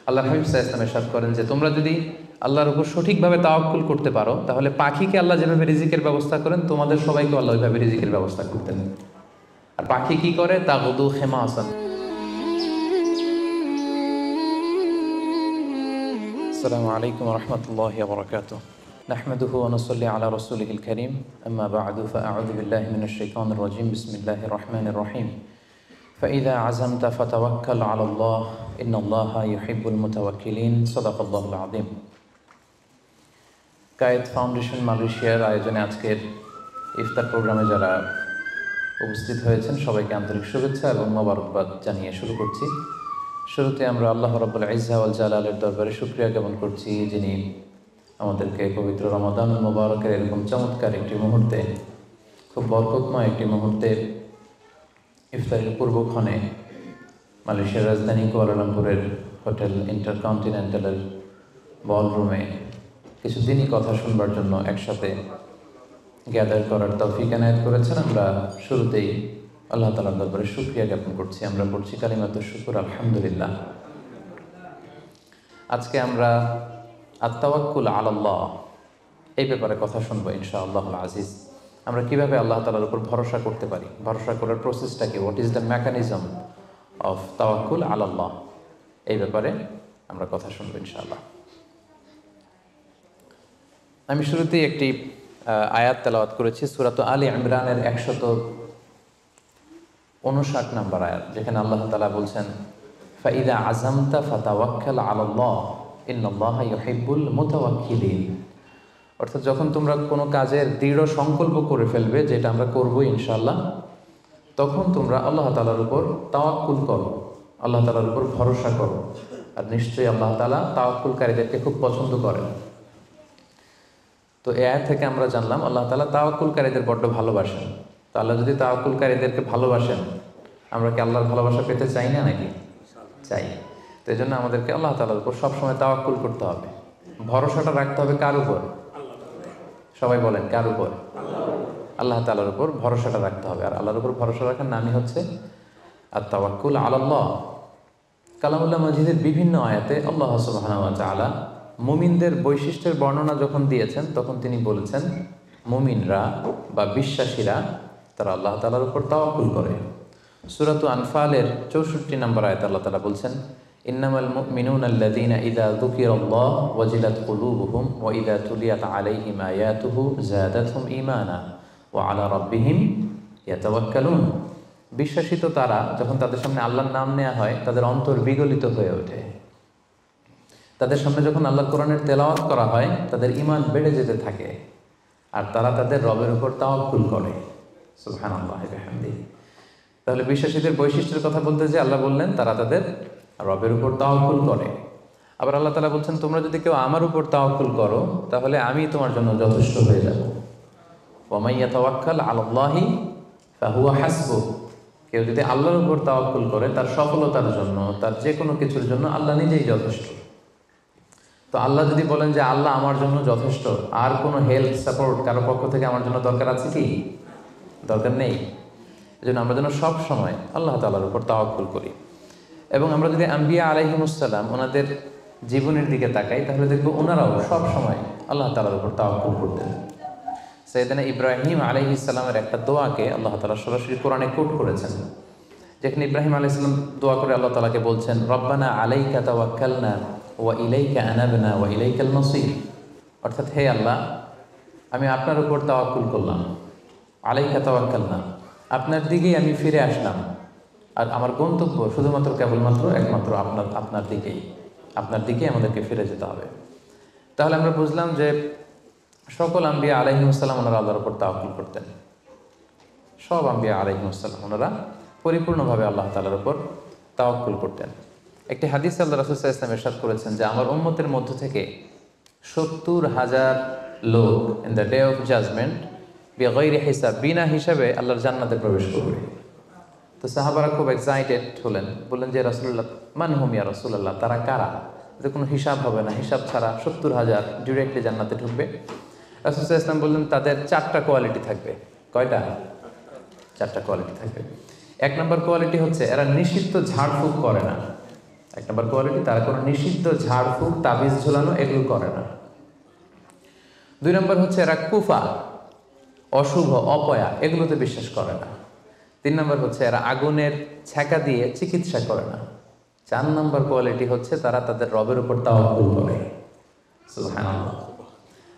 আল্লাহ হাবিব সাল্লাল্লাহু আলাইহি ওয়াসাল্লাম ইরশাদ করেন যে তোমরা যদি আল্লাহর উপর সঠিকভাবে তাওয়াক্কুল করতে পারো তাহলে পাখিকে আল্লাহ যেভাবে রিজিকের ব্যবস্থা করেন তোমাদের সবাইকে আল্লাহ ওইভাবে রিজিকের ব্যবস্থা করতেন। আর পাখি কি করে? তাগুদু খিমাসান। আসসালামু আলাইকুম ওয়া রাহমাতুল্লাহি ওয়া বারাকাতুহু। নাহমাদুহু ওয়া নুসাল্লি আলা রাসূলিহিল কারীম। আম্মা বা'দু ফাআউযু বিল্লাহি মিনাশ শাইতানির রাজীম। বিসমিল্লাহির রাহমানির রাহিম। فإذا عزمت فتوكل على الله إن الله يحب المتوكلين صدق الله العظيم। কায়েত ফাউন্ডেশন মালয়েশিয়ার আয়োজনে আজকের ইফতার প্রোগ্রামে যারা উপস্থিত হয়েছেন সবাইকে আন্তরিক শুভেচ্ছা এবং মোবারকবাদ জানিয়ে শুরু করছি। শুরুতে আমরা আল্লাহ রাব্বুল ইজ্জা ওয়াল জালালের দরবারে শুকরিয়া জ্ঞাপন করছি, যিনি আমাদেরকে পবিত্র রমাদান মুবারকের এরকম চমৎকার একটি মুহূর্তে, খুব বরকতময় একটি মুহূর্তে ইফতারের পূর্বক্ষণে মালয়েশিয়ার রাজধানী কুয়ালালামপুরের হোটেল ইন্টারকন্টিনেন্টালের বলরুমে কিছুদিনই কথা শুনবার জন্য একসাথে গ্যাদার করার তৌফিক এনায়েত করেছেন। আমরা শুরুতেই আল্লাহ তাআলার দরবারে শুকরিয়া জ্ঞাপন করছি। আমরা পড়ছি কালিমাতুশ শুকর, আলহামদুলিল্লাহ। আজকে আমরা আত-তাওয়াক্কুল আলাল্লাহ এই ব্যাপারে কথা শুনবো ইনশাআল্লাহুল আজিজ। আমরা কিভাবে আল্লাহ তাআলার উপর ভরসা করতে পারি, ভরসা করার প্রসেসটা কি, what is the mechanism of তাওয়াক্কুল আলাল্লাহ, এই ব্যাপারে আমরা কথা শুনবো ইনশাআল্লাহ। আমি শুরুতেই একটি আয়াত তেলাওয়াত করেছি, সূরাত আলী ইমরানের 159 নম্বর আয়াত, যেখানে আল্লাহ তাআলা বলছেন ফাইদা আযামতা ফাতাওয়াক্কাল আলাল্লাহ ইন্নাল্লাহা ইউহিব্বুল মুতাওয়াক্কিলিন। অর্থাৎ যখন তোমরা কোনো কাজের দৃঢ় সংকল্প করে ফেলবে, যেটা আমরা করবো ইনশাআল্লাহ, তখন তোমরা আল্লাহ তাআলার উপর তাওয়াক্কুল করো, আল্লাহ তাআলার উপর ভরসা করো। আর নিশ্চয়ই আল্লাহ তাআলা তাওয়াক্কুলকারীদেরকে খুব পছন্দ করেন। তো এই আয়াত থেকে আমরা জানলাম আল্লাহ তাআলা তাওয়াক্কুলকারীদের বড্ড ভালোবাসেন। তো আল্লাহ যদি তাওয়াক্কুলকারীদেরকে ভালোবাসেন, আমরা কি আল্লাহর ভালোবাসা পেতে চাই না নাকি? চাই। তো এই জন্য আমাদেরকে আল্লাহ তাআলার উপর সবসময় তাওয়াক্কুল করতে হবে, ভরসাটা রাখতে হবে। কার উপর? সবাই বলেন, কার উপর? আল্লাহ তাআলার উপর ভরসাটা রাখতে হবে। আর আল্লাহর উপর ভরসা রাখার নামই হচ্ছে আত-তাওয়াক্কুল আলাল্লাহ। কালামুল্লাহ মাজিদের বিভিন্ন আয়াতে আল্লাহ সুবহানাহু ওয়া তাআলা মুমিনদের বৈশিষ্ট্যের বর্ণনা যখন দিয়েছেন, তখন তিনি বলেছেন মুমিনরা বা বিশ্বাসীরা তারা আল্লাহ তাআলার উপর তাওয়াক্কুল করে। সূরাত আনফালের 64 নম্বর আয়াতে আল্লাহ তাআলা বলছেন ইন্নামাল মুমিনুনা আল্লাযীনা ইযা যুকিরাল্লাহু ওয়াজিলাত কুলুবুহুম ওয়া ইযা তুলিয়াত আলাইহিম আয়াতুহু যাদাতহুম ঈমানা ওয়া আলা রাব্বিহিম ইয়াতাওয়াক্কালুন। বিশ্বাসী তো তারা, যখন তাদের সামনে আল্লাহর নাম নেওয়া হয় তাদের অন্তর বিগলিত হয়ে ওঠে। তাদের সামনে যখন আল্লাহর কোরআনের তেলাওয়াত করা হয় তাদের ঈমান বেড়ে যেতে থাকে, আর তারা তাদের রবের উপর তাওয়াক্কুল করে। সুবহানাল্লাহি ওয়া বিহামদিহি। তাহলে বিশ্বাসীদের বৈশিষ্ট্যের কথা বলতে যে আল্লাহ বললেন তারা তাদের রবের উপর তাওয়াক্কুল করে। আবার আল্লাহ তাআলা বলছেন তোমরা যদি কেউ আমার উপর তাওয়াক্কুল করো তাহলে আমি তোমার জন্য যথেষ্ট হয়ে যাব। ওয়া মান ইয়াতাওয়াক্কাল আলাল্লাহি ফাহুয়া হাসবুহ। কেউ যদি আল্লাহর উপর তাওয়াক্কুল করে তার সফলতার জন্য, তার যে কোনো কিছুর জন্য আল্লাহ নিজেই যথেষ্ট। তো আল্লাহ যদি বলেন যে আল্লাহ আমার জন্য যথেষ্ট, আর কোনো হেল্প সাপোর্ট কারো পক্ষ থেকে আমার জন্য দরকার আছে কি? দরকার নেই। এজন্য আমরা যেন সব সময় আল্লাহ তাআলার উপর তাওয়াক্কুল করি। এবং আমরা যদি আম্বিয়া আলাইহিমুসসালাম ওনাদের জীবনের দিকে তাকাই তাহলে দেখব ওনারাও সব সময় আল্লাহ তাআলার উপর তাওয়াক্কুল করতেন। সাইয়েদনা ইব্রাহিম আলাইহিস সালামের একটা দোয়াকে আল্লাহ তাআলা সরাসরি কোরআনে কোট করেছেন, যেখানে ইব্রাহিম আলাইহিস সালাম দোয়া করে আল্লাহ তাআলাকে বলছেন রব্বানা আলাইকা তাওয়াক্কালনা ওয়া ইলাইকা আনাবনা ওয়া ইলাইকাল মাসির। অর্থাৎ হে আল্লাহ, আমি আপনার উপর তাওয়াক্কুল করলাম, আলাইকা তাওয়াক্কালনা, আপনার দিকেই আমি ফিরে আসলাম, আর আমার গন্তব্য শুধুমাত্র কেবলমাত্র একমাত্র আপনার দিকেই আমাদেরকে ফিরে যেতে হবে। তাহলে আমরা বুঝলাম যে সকল আম্বিয়া আলাইহিমুসসালাম ওনারা আল্লাহর উপর তাওয়াক্কুল করতেন। সব আম্বিয়া আলাইহিমুসসালাম ওনারা পরিপূর্ণভাবে আল্লাহ তাআলার উপর তাওয়াক্কুল করতেন। একটি হাদিসে আল্লাহ রাসূল সাল্লাল্লাহু আলাইহি ওয়াসাল্লাম ইরশাদ করেছেন যে আমার উম্মতের মধ্য থেকে 70,000 লোক in the day of judgement বিগাইরি হিসাব, বিনা হিসাবে আল্লাহর জান্নাতে প্রবেশ করবে। তো সাহাবারা খুব এক্সাইটেড হলেন, বললেন যে রাসূলুল্লাহ মান হুম ইয়া রাসূলুল্লাহ, তারা কারা? যে কোনো হিসাব হবে না, হিসাব ছাড়া 70,000 ডিরেক্টলি জান্নাতে ঢুকবে। রাসূল সাল্লাল্লাহু আলাইহি ওয়াসাল্লাম বললেন তাদের 4টা কোয়ালিটি থাকবে। কয়টা? 4টা কোয়ালিটি থাকবে। 1 নম্বর কোয়ালিটি হচ্ছে এরা নিষিদ্ধ ঝাড়ফুঁক করে না। এক নম্বর কোয়ালিটি, তারা কোনো নিষিদ্ধ ঝাড়ফুঁক তাবিজ ঝুলানো এগুলো করে না। 2 নম্বর হচ্ছে এরা কুফা, অশুভ, অপয়া এগুলোতে বিশ্বাস করে না। 3 নম্বর হচ্ছে এরা আগুনের ছ্যাঁকা দিয়ে চিকিৎসা করে না। 4 নম্বর কোয়ালিটি হচ্ছে তারা তাদের রবের উপর তাওয়াক্কুল করে। সুবহানাল্লাহ।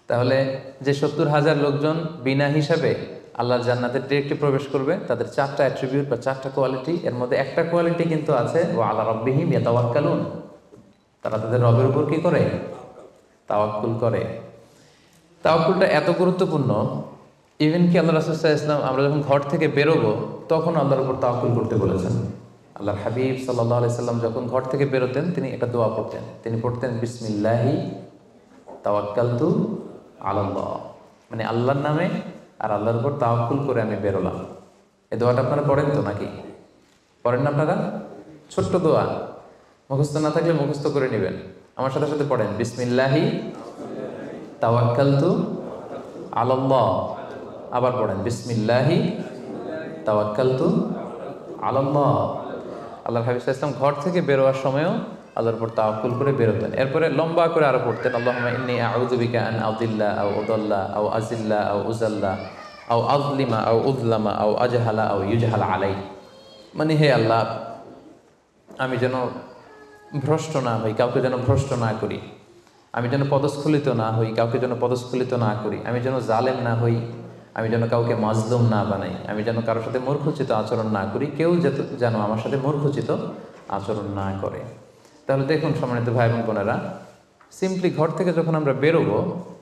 তাহলে যে 70,000 লোকজন বিনা হিসাবে আল্লাহর জান্নাতে ডিরেক্টলি প্রবেশ করবে, তাদের 4টা অ্যাট্রিবিউট বা 4টা কোয়ালিটি, এর মধ্যে একটা কোয়ালিটি কিন্তু আছে, ওয়া আলা রাব্বিহিম ইয়াতাওয়াক্কালুন, তারা তাদের রবের উপর কি করে? তাওয়াক্কুল করে। তাওয়াক্কুলটা এত গুরুত্বপূর্ণ, ইভেন কি আল্লাহ রাসূল সাল্লাল্লাহু আলাইহি ওয়াসাল্লাম আমরা যখন ঘর থেকে বেরোবো তখন আল্লাহর উপর তাওয়াক্কুল করতে বলেছেন। আল্লাহর হাবিব সাল্লাল্লাহু আলাইহি সাল্লাম যখন ঘর থেকে বেরোতেন তিনি একটা দোয়া পড়তেন, তিনি পড়তেন বিসমিল্লাহি তাওয়াক্কালতু আলাল্লাহ, মানে আল্লাহর নামে আর আল্লাহর উপর তাওয়াক্কুল করে আমি বেরোলাম। এই দোয়াটা আপনারা পড়েন তো নাকি? পড়েন না আপনারা? ছোট্ট দোয়া, মুখস্থ না থাকলে মুখস্থ করে নেবেন, আমার সাথে সাথে পড়েন বিসমিল্লাহি তাওয়াক্কালতু আলাল্লাহ। আবার পড়েন বিসমিল্লাহি তাওয়াক্কালতু আলাল্লাহ। আল্লাহর হাবিব সাল্লাল্লাহু আলাইহি ওয়াসাল্লাম ঘর থেকে বেরোয়ার সময়ও আল্লাহর উপর তাওয়াক্কুল করে বেরোতেন। এরপরে লম্বা করে আরো পড়তেন আল্লাহুম্মা ইন্নী আউযু বিকা আন আযিল্লা আও উযাল্লা আও আযিল্লা আও উযাল্লা আও আযলিমা আও উযলামা আও আজহালা আও ইউজহালা আলাই, মানে হে আল্লাহ আমি যেন ভ্রষ্ট না হই, কাউকে যেন ভ্রষ্ট না করি, আমি যেন পদস্খলিত না হই, কাউকে যেন পদস্খলিত না করি, আমি যেন জালেম না হই, আমি যেন কাউকে মাজলুম না বানাই, আমি যেন কারোর সাথে মূর্খোচিত আচরণ না করি, কেউ যেন আমার সাথে মূর্খোচিত আচরণ না করে। তাহলে দেখুন সম্মানিত ভাই এবং বোনেরা, সিম্পলি ঘর থেকে যখন আমরা বেরোবো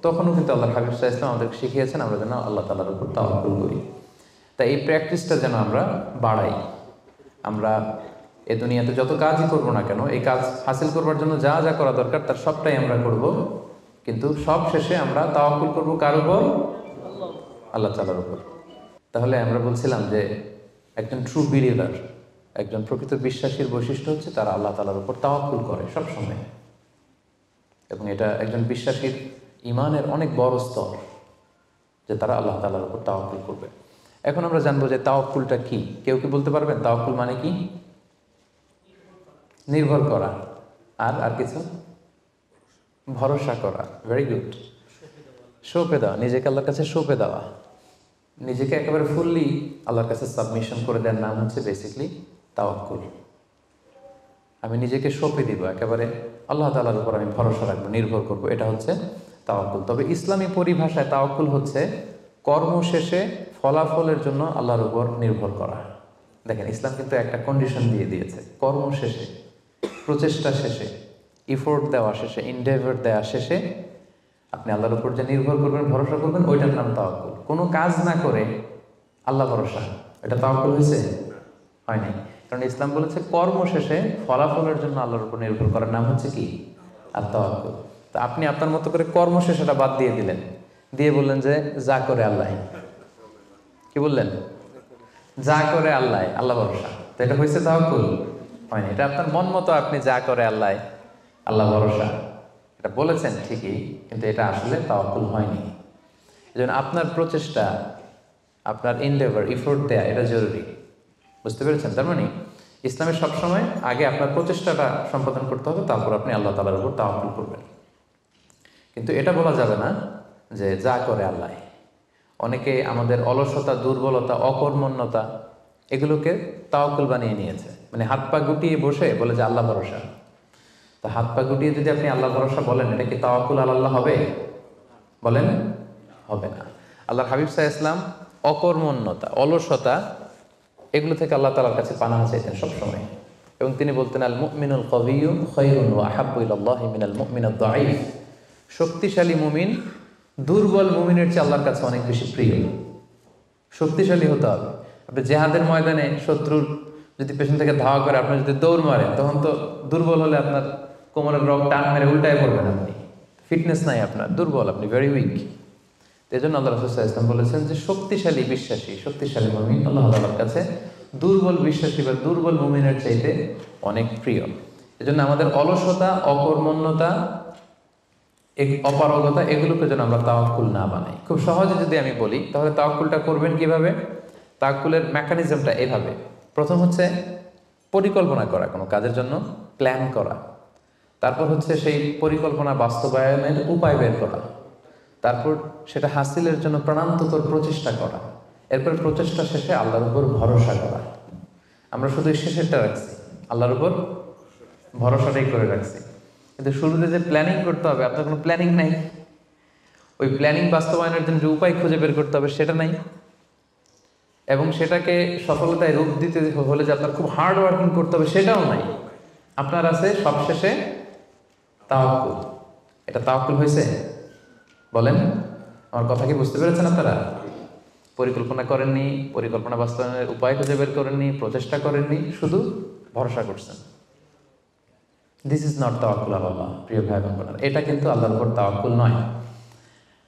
তখনও কিন্তু আল্লাহ হাবিব সাল্লাল্লাহু আলাইহি ওয়াসাল্লাম আমাদেরকে শিখিয়েছেন আমরা যেন আল্লাহ তাআলার উপর তাওয়াক্কুল করি। তাই এই প্র্যাকটিসটা যেন আমরা বাড়াই। আমরা এ দুনিয়াতে যত কাজই করবো না কেন, এই কাজ হাসিল করবার জন্য যা যা করা দরকার তার সবটাই আমরা করব, কিন্তু সব শেষে আমরা তাওয়াক্কুল করব কার উপর? আল্লাহ তাআলার উপর। তাহলে আমরা বলছিলাম যে একজন ট্রু বিলিভার, একজন প্রকৃত বিশ্বাসীর বৈশিষ্ট্য হচ্ছে তারা আল্লাহ তাআলার উপর তাওয়াক্কুল করে সবসময়, এবং এটা একজন বিশ্বাসীর ঈমানের অনেক বড় স্তর যে তারা আল্লাহ তাআলার উপর তাওয়াক্কুল করবে। এখন আমরা জানবো যে তাওয়াক্কুলটা কি। কেউ কি বলতে পারবেন তাওয়াক্কুল মানে কি? নির্ভর করা, আর কিছু? ভরসা করা। Very good. সঁপে দেওয়া, নিজেকে আল্লাহর কাছে সঁপে দেওয়া, নিজেকে একেবারে ফুললি আল্লাহর কাছে সাবমিশন করে দেওয়ার নাম হচ্ছে বেসিকলি তাওয়াক্কুল। আমি নিজেকে সঁপে দিব, একেবারে আল্লাহ তাআলার উপর আমি ভরসা রাখবো, নির্ভর করব, এটা হচ্ছে তাওয়াক্কুল। তবে ইসলামী পরিভাষায় তাওয়াক্কুল হচ্ছে কর্ম শেষে ফলাফলের জন্য আল্লাহর উপর নির্ভর করা। দেখেন ইসলাম কিন্তু একটা কন্ডিশন দিয়ে দিয়েছে, কর্ম শেষে, প্রচেষ্টা শেষে, ইফোর্ট দেওয়া শেষে, ইনডেভার দেওয়া শেষে আপনি আল্লাহর উপর যে নির্ভর করবেন, ভরসা করবেন, ওইটার নাম তাওয়াক্কুল। কোনো কাজ না করে আল্লাহ ভরসা, এটা তাওয়াক্কুল হয়েছে? হয়নি। কারণ ইসলাম বলেছে কর্ম শেষে ফলাফলের জন্য আল্লাহর উপর নির্ভর করার নাম হচ্ছে কি? আর তাওয়াক্কুল। তা আপনি আপনার মতো করে কর্ম শেষেটা বাদ দিয়ে দিলেন, দিয়ে বললেন যে যা করে আল্লাহ। কি বললেন? যা করে আল্লাহ, আল্লাহ ভরসা। তো এটা হয়েছে তাওয়াক্কুল? হয়নি। এটা আপনার মন মতো আপনি যা করে আল্লাহ, আল্লাহ ভরসা এটা বলেছেন ঠিকই, কিন্তু এটা আসলে তাওয়াক্কুল হয়নি। এজন্য আপনার প্রচেষ্টা, আপনার ইনডেভার, ইফোর্ট দেয়া এটা জরুরি। বুঝতে পেরেছেন? তার মানে ইসলামের সবসময় আগে আপনার প্রচেষ্টাটা সম্পাদন করতে হবে, তারপর আপনি আল্লাহ তাআলার উপর তাওয়াক্কুল করবেন। কিন্তু এটা বলা যাবে না যে যা করে আল্লাহ। অনেকে আমাদের অলসতা, দুর্বলতা, অকর্মণ্যতা এগুলোকে তাওয়াক্কুল বানিয়ে নিয়েছে, মানে হাত পা গুটিয়ে বসে বলে যে আল্লাহ ভরসা। তা হাত পা গুটিয়ে যদি আপনি আল্লাহ ভরসা বলেন, এটা কি তাওয়াক্কুল আল্লাহ হবে? বলেন, হবে না। আল্লাহর হাবিব সাল্লাল্লাহু আলাইহি ওয়াসাল্লাম অকর্মণ্যতা, অলসতা এগুলো থেকে আল্লাহ তাআলার কাছে পানাহ চাইতেন সবসময়, এবং তিনি বলতেন আল মুমিনুল কবিয়্যু খায়রুন ওয়া আহাব্বু ইলাল্লাহি মিনাল মুমিনিদ দাঈফ। শক্তিশালী মুমিন দুর্বল মুমিনের চেয়ে আল্লাহর কাছে অনেক বেশি প্রিয়। শক্তিশালী হতে হবে। আপনি জেহাদের ময়দানে শত্রুর যদি পেছন থেকে ধাওয়া করে আপনি যদি দৌড় মারেন, তখন তো দুর্বল হলে আপনার কোমরের রগ টান মেরে উল্টায় পড়বেন, আপনি ফিটনেস নাই, আপনার দুর্বল, আপনি ভেরি উইক। এই জন্য আল্লাহ রাসূল সাল্লাল্লাহু আলাইহি ওয়াসাল্লাম বলেছেন যে শক্তিশালী বিশ্বাসী, শক্তিশালী মুমিন আল্লাহ তাআলার কাছে দুর্বল বিশ্বাসী বা দুর্বল মুমিনের চাইতে অনেক প্রিয়। এজন্য আমাদের অলসতা, অকর্মণ্যতা, অপারগতা এগুলোকে যেন আমরা তাওয়াক্কুল না বানাই। খুব সহজে যদি আমি বলি, তাহলে তাওয়াক্কুলটা করবেন কিভাবে? তাওয়াক্কুলের মেকানিজমটা এভাবে। প্রথম হচ্ছে পরিকল্পনা করা কোনো কাজের জন্য, প্ল্যান করা, তারপর হচ্ছে সেই পরিকল্পনা বাস্তবায়নের উপায় বের করা, তারপর সেটা হাসিলের জন্য প্রাণান্তকর প্রচেষ্টা করা, এরপর প্রচেষ্টা শেষে আল্লাহর উপর ভরসা করা। আমরা শুধু শেষেরটা রাখছি, আল্লাহর উপর ভরসাটাই করে রাখছি, কিন্তু শুরুতে যে প্ল্যানিং করতে হবে, আপনার কোনো প্ল্যানিং নাই। ওই প্ল্যানিং বাস্তবায়নের জন্য যে উপায় খুঁজে বের করতে হবে সেটা নাই, এবং সেটাকে সফলতায় রূপ দিতে হলে যে আপনার খুব হার্ড ওয়ার্কিং করতে হবে সেটাও নাই। আপনার আছে সবশেষে তাওয়াক্কুল। এটা তাওয়াক্কুল হয়েছে? বলেন, আমার কথা কি বুঝতে পেরেছেন আপনারা? পরিকল্পনা করেননি, পরিকল্পনা বাস্তবায়নের উপায় খুঁজে বের করেননি, প্রচেষ্টা করেননি, শুধু ভরসা করছেন। দিস ইজ নট তাওয়াক্কুল আল্লাহ। প্রিয় ভাই বোনেরা, এটা কিন্তু আল্লাহর উপর তাওয়াক্কুল নয়।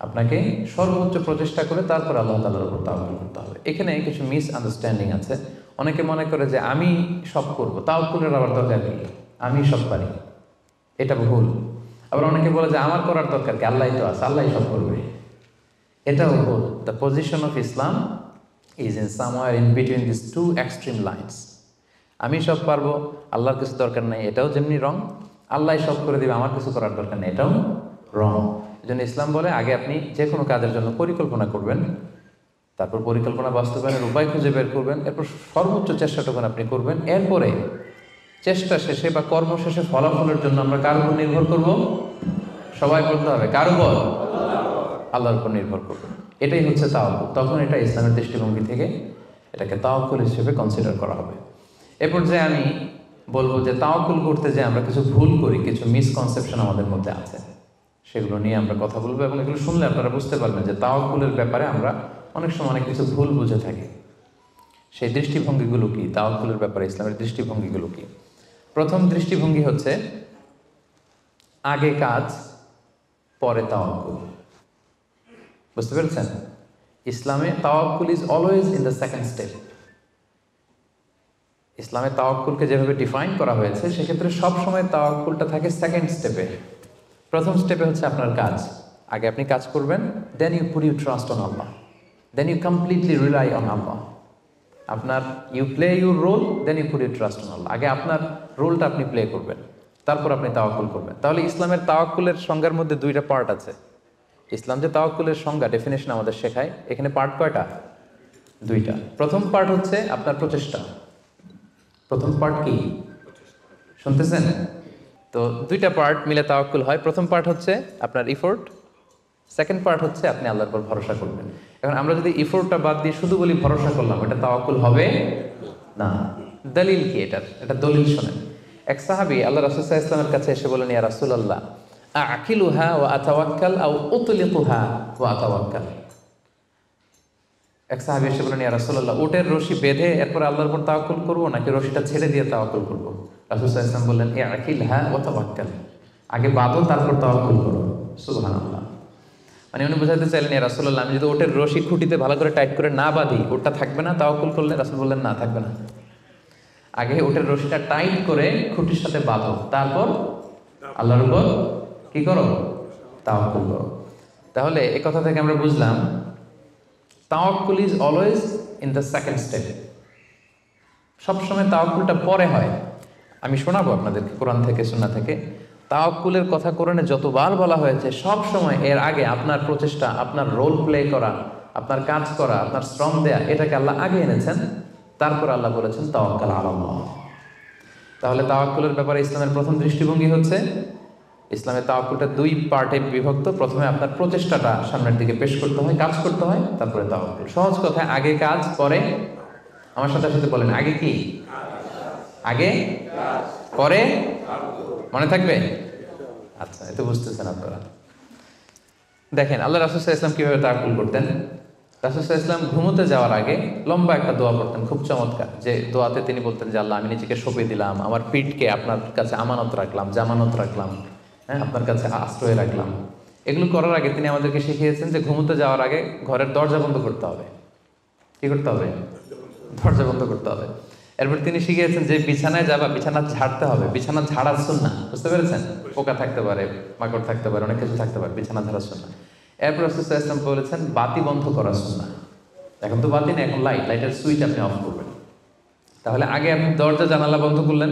আপনাকে সর্বোচ্চ প্রচেষ্টা করে তারপর আল্লাহ তাআলার উপর তাওয়াক্কুল করতে হবে। এখানে কিছু মিস আন্ডারস্ট্যান্ডিং আছে। অনেকে মনে করে যে আমি সব করব, তাওয়াক্কুলের আবার দরকার কি, আমি সব পারি, এটা ভুল। আবার অনেকে বলে যে আমার করার দরকার কি, আল্লাহই তো আছে, আল্লাহই সব করবে, এটাও ভুল। The position of Islam is in somewhere in between this two extreme lines. আমি সব পারবো, আল্লাহর কিছু দরকার নেই, এটাও যেমনি রং। আল্লাহ সব করে দিবে, আমার কিছু করার দরকার নেই, এটাও রং। এই জন্য ইসলাম বলে আগে আপনি যে কোনো কাজের জন্য পরিকল্পনা করবেন, তারপর পরিকল্পনা বাস্তবায়নের উপায় খুঁজে বের করবেন, এরপর সর্বোচ্চ চেষ্টাটুকু আপনি করবেন। এরপরে চেষ্টা শেষে বা কর্ম শেষে ফলাফলের জন্য আমরা কার উপর নির্ভর করব? সবাই বলতে হবে কার উপর? আল্লাহর উপর নির্ভর করব। এটাই হচ্ছে তাওয়াক্কুল। তখন এটা ইসলামের দৃষ্টিভঙ্গি থেকে এটাকে তাওয়াক্কুল হিসেবে কনসিডার করা হবে। এরপর যে আমি বলবো যে তাওয়াক্কুল করতে যে আমরা কিছু ভুল করি, কিছু মিসকনসেপশন আমাদের মধ্যে আছে, সেগুলো নিয়ে আমরা কথা বলবো, এবং এগুলো শুনলে আপনারা বুঝতে পারবেন যে তাওয়াক্কুলের ব্যাপারে আমরা অনেক সময় অনেক কিছু ভুল বুঝে থাকি। সেই দৃষ্টিভঙ্গিগুলো কি, তাওয়াক্কুলের ব্যাপারে ইসলামের দৃষ্টিভঙ্গিগুলো কি? প্রথম দৃষ্টিভঙ্গি হচ্ছে আগে কাজ পরে তাওয়াক্কুল। বুঝতে পেরেছেন? ইসলামে তাওয়াক্কুল is always in the second step. ইসলামে তাওয়াক্কুলকে যেভাবে ডিফাইন করা হয়েছে, সেক্ষেত্রে সবসময় তাওয়াক্কুলটা থাকে সেকেন্ড স্টেপে। প্রথম স্টেপে হচ্ছে আপনার কাজ, আগে আপনি কাজ করবেন, then you put you trust on Allah, then you completely rely on Allah. আপনার you play your role, then you put you trust on Allah. আগে আপনার রোলটা আপনি প্লে করবেন, তারপর আপনি তাওয়াক্কুল করবেন। তাহলে ইসলামের তাওয়াক্কুলের সংজ্ঞার মধ্যে দুইটা পার্ট আছে। ইসলাম যে তাওয়াক্কুলের সংজ্ঞা, ডেফিনেশন আমাদের শেখায়, এখানে পার্ট কয়টা? দুইটা। প্রথম পার্ট হচ্ছে আপনার প্রচেষ্টা। প্রথম পার্ট কি শুনতেছেন? তো দুইটা পার্ট মিলে তাওয়াক্কুল হয়। প্রথম পার্ট হচ্ছে আপনার ইফোর্ট, সেকেন্ড পার্ট হচ্ছে আপনি আল্লাহর উপর ভরসা করবেন। এখন আমরা যদি ইফোর্টটা বাদ দিয়ে শুধু বলি ভরসা করলাম, এটা তাওয়াক্কুল হবে না। দলিল কি এটার? এটা দলিল শোনেন। এক সাহাবী আল্লাহ রাসূল সাল্লাল্লাহু আলাইহি ওয়াসাল্লামের কাছে এসে বলেন, ইয়া রাসূলুল্লাহ, আকিলুহা ওয়া আতাওয়াক্কাল আও উতলিকুহা ওয়া আতাওয়াক্কাল। এক সাহাবী এসে বলেন, ইয়া রাসূলুল্লাহ, উটের রশি বেঁধে এরপর আল্লাহর উপর তাওয়াক্কুল করব, নাকি রশিটা ছেড়ে দিয়ে তাওয়াক্কুল করব? রাসূল সাল্লাল্লাহু আলাইহি ওয়াসাল্লাম বললেন, আকিলহা ওয়া তাওয়াক্কাল, আগে বাঁধো তারপর তাওয়াক্কুল করো। সুবহানাল্লাহ। মানে উনি বোঝাতে চাইলেন, ইয়া রাসূলুল্লাহ, আমি যদি ওটের রশি খুঁটিতে ভালো করে টাইট করে না বাঁধি, ওটা থাকবে না তাওয়াক্কুল করলে? রাসূল বললেন, না, থাকবে না। আগে ওটের রশিটা টাইট করে খুঁটির সাথে বাঁধো, তারপর আল্লাহর উপর কি করো? তাওয়াক্কুল করো। তাহলে এই কথা থেকে আমরা বুঝলাম তাওয়াক্কুল is always in the second step. সবসময় তাওয়াক্কুলটা পরে হয়। আমি শোনাবো আপনাদেরকে কোরআন থেকে, সুন্নাহ থেকে। তাওয়াক্কুলের কথা কোরআনে যতবার বলা হয়েছে, সব সময় এর আগে আপনার প্রচেষ্টা, আপনার রোল প্লে করা, আপনার কাজ করা, আপনার শ্রম দেয়া, এটাকে আল্লাহ আগে এনেছেন, তারপর আল্লাহ বলেছেন তাওয়াক্কাল আলাল্লাহ। তাহলে তাওয়াক্কুলের ব্যাপারে ইসলামের প্রথম দৃষ্টিভঙ্গি হচ্ছে, ইসলামের তাওয়াক্কুলটা দুই পার্টে বিভক্ত। প্রথমে আপনার প্রচেষ্টাটা সামনের দিকে পেশ করতে হয়, কাজ করতে হয়, তারপরে তাওয়াক্কুল। সহজ কথায় আগে কাজ পরে, আমার সাথে সাথে বলেন, আগে কি? আগে পরে, মনে থাকবে? আচ্ছা, এত বুঝতেছেন আপনারা। দেখেন আল্লাহ রাসূল সাল্লাল্লাহু আলাইহি ওয়াসাল্লাম কিভাবে তাওয়াক্কুল করতেন। রাসূল সাল্লাল্লাহু আলাইহি ওয়াসাল্লাম ঘুমোতে যাওয়ার আগে লম্বা একটা দোয়া পড়তেন, খুব চমৎকার। যে দোয়াতে তিনি বলতেন যে, আল্লাহ, আমি নিজেকে সঁপে দিলাম, আমার পিঠকে আপনার কাছে আমানত রাখলাম, জামানত রাখলাম, হ্যাঁ, আপনার কাছে আশ্রয় রাখলাম। এগুলো করার আগে তিনি আমাদেরকে শিখিয়েছেন যে ঘুমোতে যাওয়ার আগে ঘরের দরজা বন্ধ করতে হবে। কি করতে হবে? দরজা বন্ধ করতে হবে। এরপর তিনি শিখিয়েছেন যে বিছানায় যাবা, বিছানা ঝাড়তে হবে। বিছানা ঝাড়ার সুন্নাহ, বুঝতে পেরেছেন? পোকা থাকতে পারে, মাকড় থাকতে পারে, অনেক কিছু থাকতে পারে, বিছানা ঝাড়ার সুন্নাহ। এরপর রাসূল সাল্লাল্লাহু আলাইহি ওয়াসাল্লাম বলেছেন বাতি বন্ধ করার সুন্নাহ। এখন তো বাতি নেই, এখন লাইটের সুইচ আপনি অফ করবেন। তাহলে আগে আপনি দরজা জানালা বন্ধ করলেন,